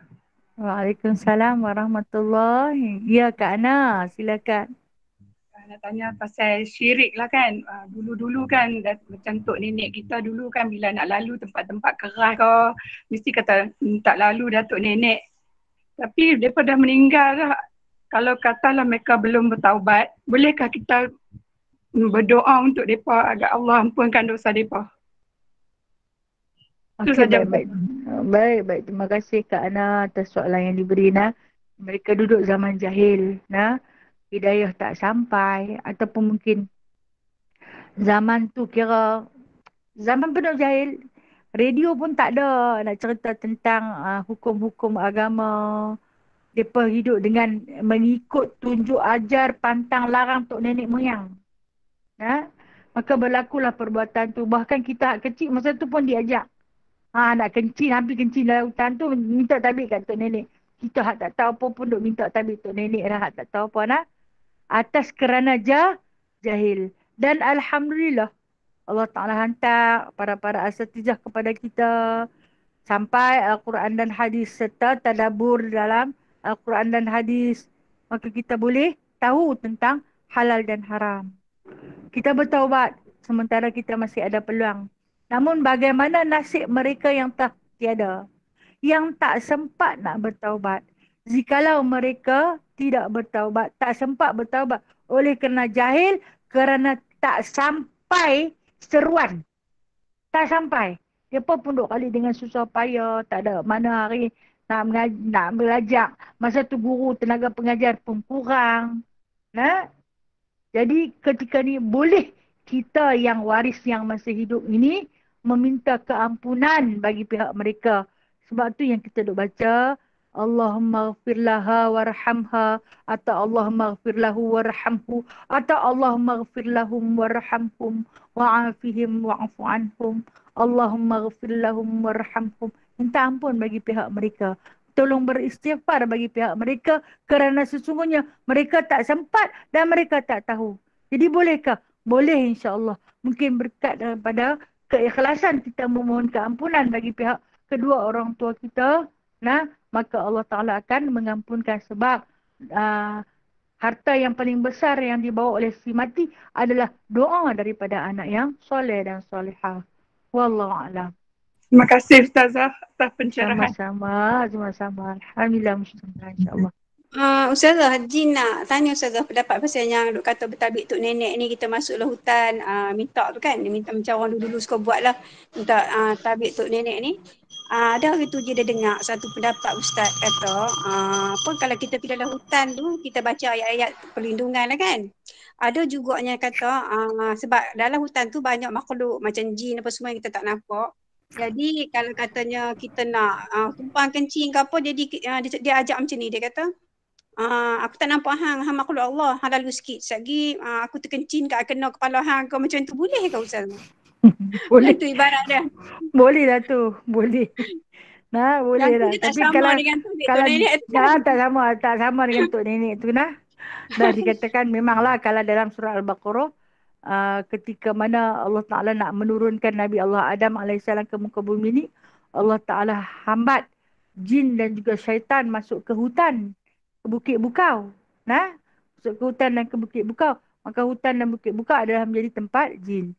Waalaikumsalam warahmatullahi. Ya Kak Ana, silakan. Nak tanya pasal syirik lah kan. Dulu-dulu kan macam tok nenek kita dulu kan bila nak lalu tempat-tempat keras ke mesti kata tak lalu datuk nenek. Tapi mereka dah meninggal dah. Kalau katalah mereka belum bertaubat, bolehkah kita berdoa untuk mereka agar Allah ampunkan dosa mereka? Okey, baik. Terima kasih Kak Ana atas soalan yang diberi. Mereka duduk zaman jahil. Hidayah tak sampai. Ataupun mungkin zaman tu kira zaman penuh jahil. Radio pun tak ada nak cerita tentang hukum-hukum agama. Mereka hidup dengan mengikut tunjuk ajar pantang larang tok nenek moyang. Maka berlakulah perbuatan tu. Bahkan kita kecil masa tu pun diajak. Nak kencing, hampir kencing dalam hutan tu minta tabik kat tok nenek. Kita hak tak tahu apa pun duk minta tabik tok nenek dah hak tak tahu apa atas kerana jahil. Dan Alhamdulillah Allah Ta'ala hantar para asatizah kepada kita sampai Al-Quran dan hadis serta tadabbur dalam Al-Quran dan hadis. Maka kita boleh tahu tentang halal dan haram. Kita bertaubat sementara kita masih ada peluang. Namun bagaimana nasib mereka yang tak tiada, yang tak sempat nak bertaubat? Jikalau mereka tidak bertaubat, tak sempat bertaubat oleh kerana jahil, kerana tak sampai seruan. Tak sampai. Mereka pun duk kali dengan susah payah, tak ada mana hari nak belajar. Masa tu guru, tenaga pengajar pun kurang. Jadi ketika ni boleh kita yang waris yang masih hidup ini meminta keampunan bagi pihak mereka. Sebab tu yang kita duk baca, Allahumma ghafir laha warhamha, atau Allahumma ghafir lahu warhamhu, atau Allahumma ghafir lahum warhamhum wa'afihim wa'afu anhum, Allahumma ghafir lahum warhamhum. Minta ampun bagi pihak mereka. Tolong beristighfar bagi pihak mereka kerana sesungguhnya mereka tak sempat dan mereka tak tahu. Jadi bolehkah? Boleh insya-Allah. Mungkin berkat daripada keikhlasan kita memohon keampunan bagi pihak kedua orang tua kita, maka Allah Ta'ala akan mengampunkan sebab harta yang paling besar yang dibawa oleh si mati adalah doa daripada anak yang soleh dan solehah. Wallahualam. Terima kasih Ustazah atas pencerahan. Sama-sama. Alhamdulillah insya-Allah. Ustazah, Jin nak tanya Ustazah pendapat pasal yang duk kata bertabik tok nenek ni, kita masuklah hutan minta tu kan, dia minta macam orang dulu suka buat lah, minta tabik tok nenek ni. Ada hari tu je dia dengar satu pendapat Ustaz kata apa kalau kita pergi dalam hutan tu kita baca ayat-ayat perlindungan lah kan. Ada juga yang kata sebab dalam hutan tu banyak makhluk macam jin apa semua yang kita tak nampak. Jadi kalau katanya kita nak tumpang kencing ke apa, jadi dia ajak macam ni, dia kata Aku tak nampak hang makhluk Allah, hang lalu sikit. Sagi aku terkencing kat kena kepala hang kau macam tu boleh ke Ustaz? Boleh. Macam tu ibarat dia. Boleh lah tu. Boleh. Nah, boleh Yang tu lah. dia tak Tapi sama dengan tu kalau nenek tu. tak sama dengan Tok Nenek tu nah. Dah dikatakan memanglah kalau dalam surah Al-Baqarah ketika mana Allah Ta'ala nak menurunkan Nabi Allah Adam AS ke muka bumi ni, Allah Ta'ala hambat jin dan juga syaitan masuk ke hutan, ke bukit bukau. Nah, masuk ke hutan dan ke bukit bukau. Maka hutan dan bukit bukau adalah menjadi tempat jin.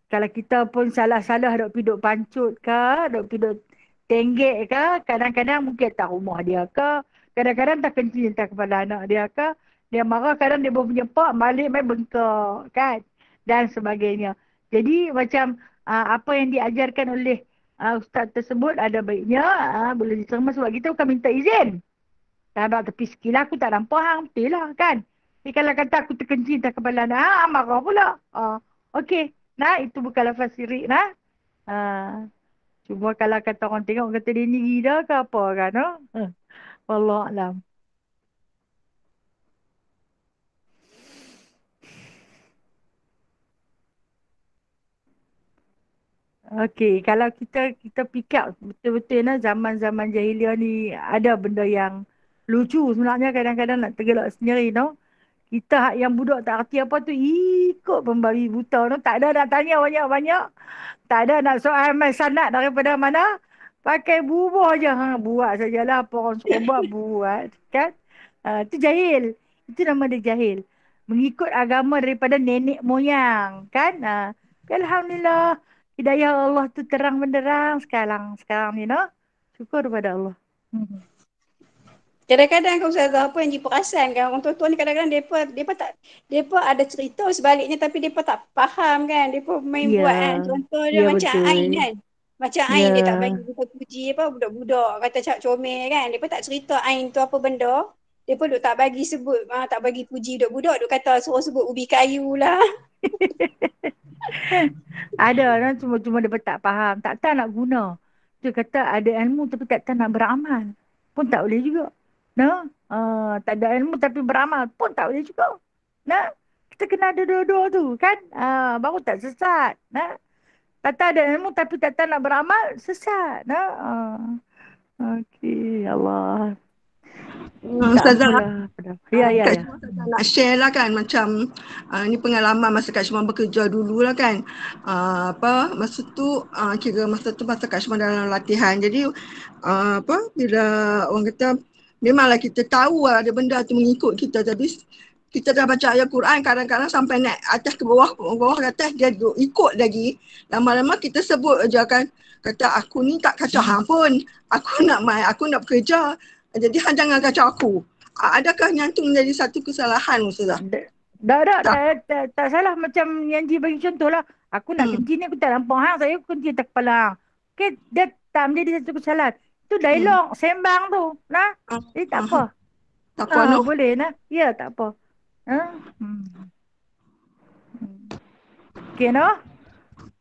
Kalau kita pun salah-salah dok piduk pancut ke, dok piduk tenggek ke, kadang-kadang mungkin tak rumah dia ke, kadang-kadang tak kencing tak kepala anak dia ke, dia marah, kadang dia baru punya pak, balik main bengkak kan, dan sebagainya. Jadi macam apa yang diajarkan oleh ustaz tersebut ada baiknya boleh diterima, sebab kita bukan minta izin. Tak tepi sekilah aku tak nampak hang, betul lah kan. Tapi kalau kata aku terkencing tak kepala anak, marah pula. Okey. Nah, itu bukan lafaz syirik nah. Cuma kalau kata orang tengok kata dia ni gila ke apa kan. Wallahualam. Okey, kalau kita fikir betul-betul nah zaman-zaman jahiliah ni ada benda yang lucu sebenarnya, kadang-kadang nak tergelak sendiri no. Kita yang budak tak erti apa tu ikut pembabi buta no, tak ada nak tanya banyak-banyak. Tak ada nak soal main sanad daripada mana. Pakai bubuh je. Buat sajalah. Apa orang suka buat. Kan? Itu jahil. Itu nama dia jahil. Mengikut agama daripada nenek moyang. Kan? Alhamdulillah. Hidayah Allah tu terang benderang sekarang. Sekarang ni. No? Syukur kepada Allah. Kadang-kadang kau Ustazah, apa yang diperasan kan orang tua-tua ni kadang-kadang depa ada cerita sebaliknya tapi depa tak faham kan. Depa main buat kan. Contoh dia macam betul. Ain kan. Macam Ain dia tak bagi depa puji apa budak-budak kata cak comel kan. Depa tak cerita Ain tu apa benda. Depa duk tak bagi sebut tak bagi puji budak-budak, duk kata suruh sebut ubi kayu lah. Ada orang cuma dia tak faham, tak tahu nak guna. Dia kata ada ilmu tapi tak tahu nak beramal. Pun tak boleh juga. Nah, tak ada ilmu tapi beramal pun tak boleh juga. Nah, kita kena ada dua-dua tu kan. Baru tak sesat. Nah, tak tahu ada ilmu tapi tak tahu nak beramal, sesat. Nah, okey, Allah. Ustazah, Ya. nak share lah kan macam ni pengalaman masa Kak Syimah bekerja dulu lah kan. Masa tu masa Kak Syimah dalam latihan. Jadi bila orang kata memanglah kita tahu ada benda tu mengikut kita, tapi kita dah baca ayat Quran kadang-kadang sampai naik atas ke bawah ke atas dia ikut lagi. Lama-lama kita sebut aja kan, kata aku ni tak kacau hang pun. Aku nak bekerja. Jadi hang jangan kacau aku. Adakah yang tu menjadi satu kesalahan Ustazah? Tak salah. Macam yang Ji bagi contoh lah. Aku nak kencing ni aku tak nampak hang. Saya kencing tak kepala hang. Okay, dia tak menjadi satu kesalahan. Itu dialog, sembang tu. Nah, jadi tak apa. Tak apa no? Boleh nah. Ya, tak apa. Okay no?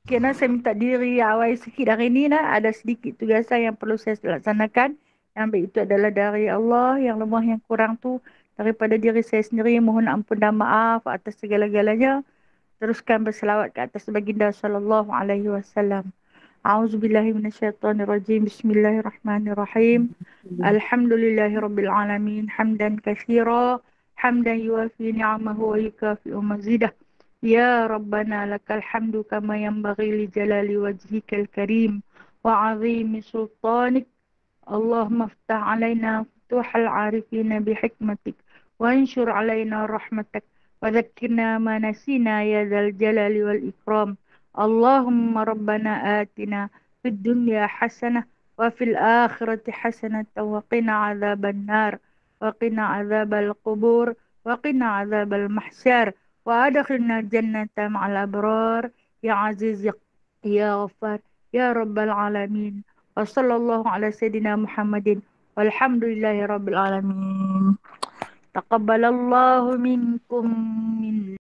Okay no, saya minta diri awal sikit hari ni nah. Ada sedikit tugasan yang perlu saya laksanakan. Yang baik itu adalah dari Allah. Yang lemah yang kurang tu daripada diri saya sendiri. Mohon ampun dan maaf atas segala-galanya. Teruskan berselawat ke atas baginda sallallahu alaihi wasallam. A'udzubillahi minasyaitonirrajim. Bismillahirrahmanirrahim. Alhamdulillahirabbil alamin. Hamdan katsira, hamdan yuwafi ni'amahu wa yukafi'u mazidah. Ya Rabbana lakal hamdu kama yanbaghi li jalali wajhikal karim wa 'azimi sultanik. Allahumma aftah alaina futuhal arifina bihikmatik wa anshur alaina rahmatak wa dhakkirna ma nasina ya dzal jalali wal ikram. Allahumma rabbana atina fid dunya hasanah wa fil akhirati hasanah wa qina adzaban nar wa qina adzabal qubur wa qina adzabal mahsyar wa adkhilna jannata ma'al abrar ya aziz ya ghaffar ya rabbal alamin. Wassallallahu ala sayyidina Muhammadin walhamdulillahi rabbil alamin. Taqabbalallahu minkum min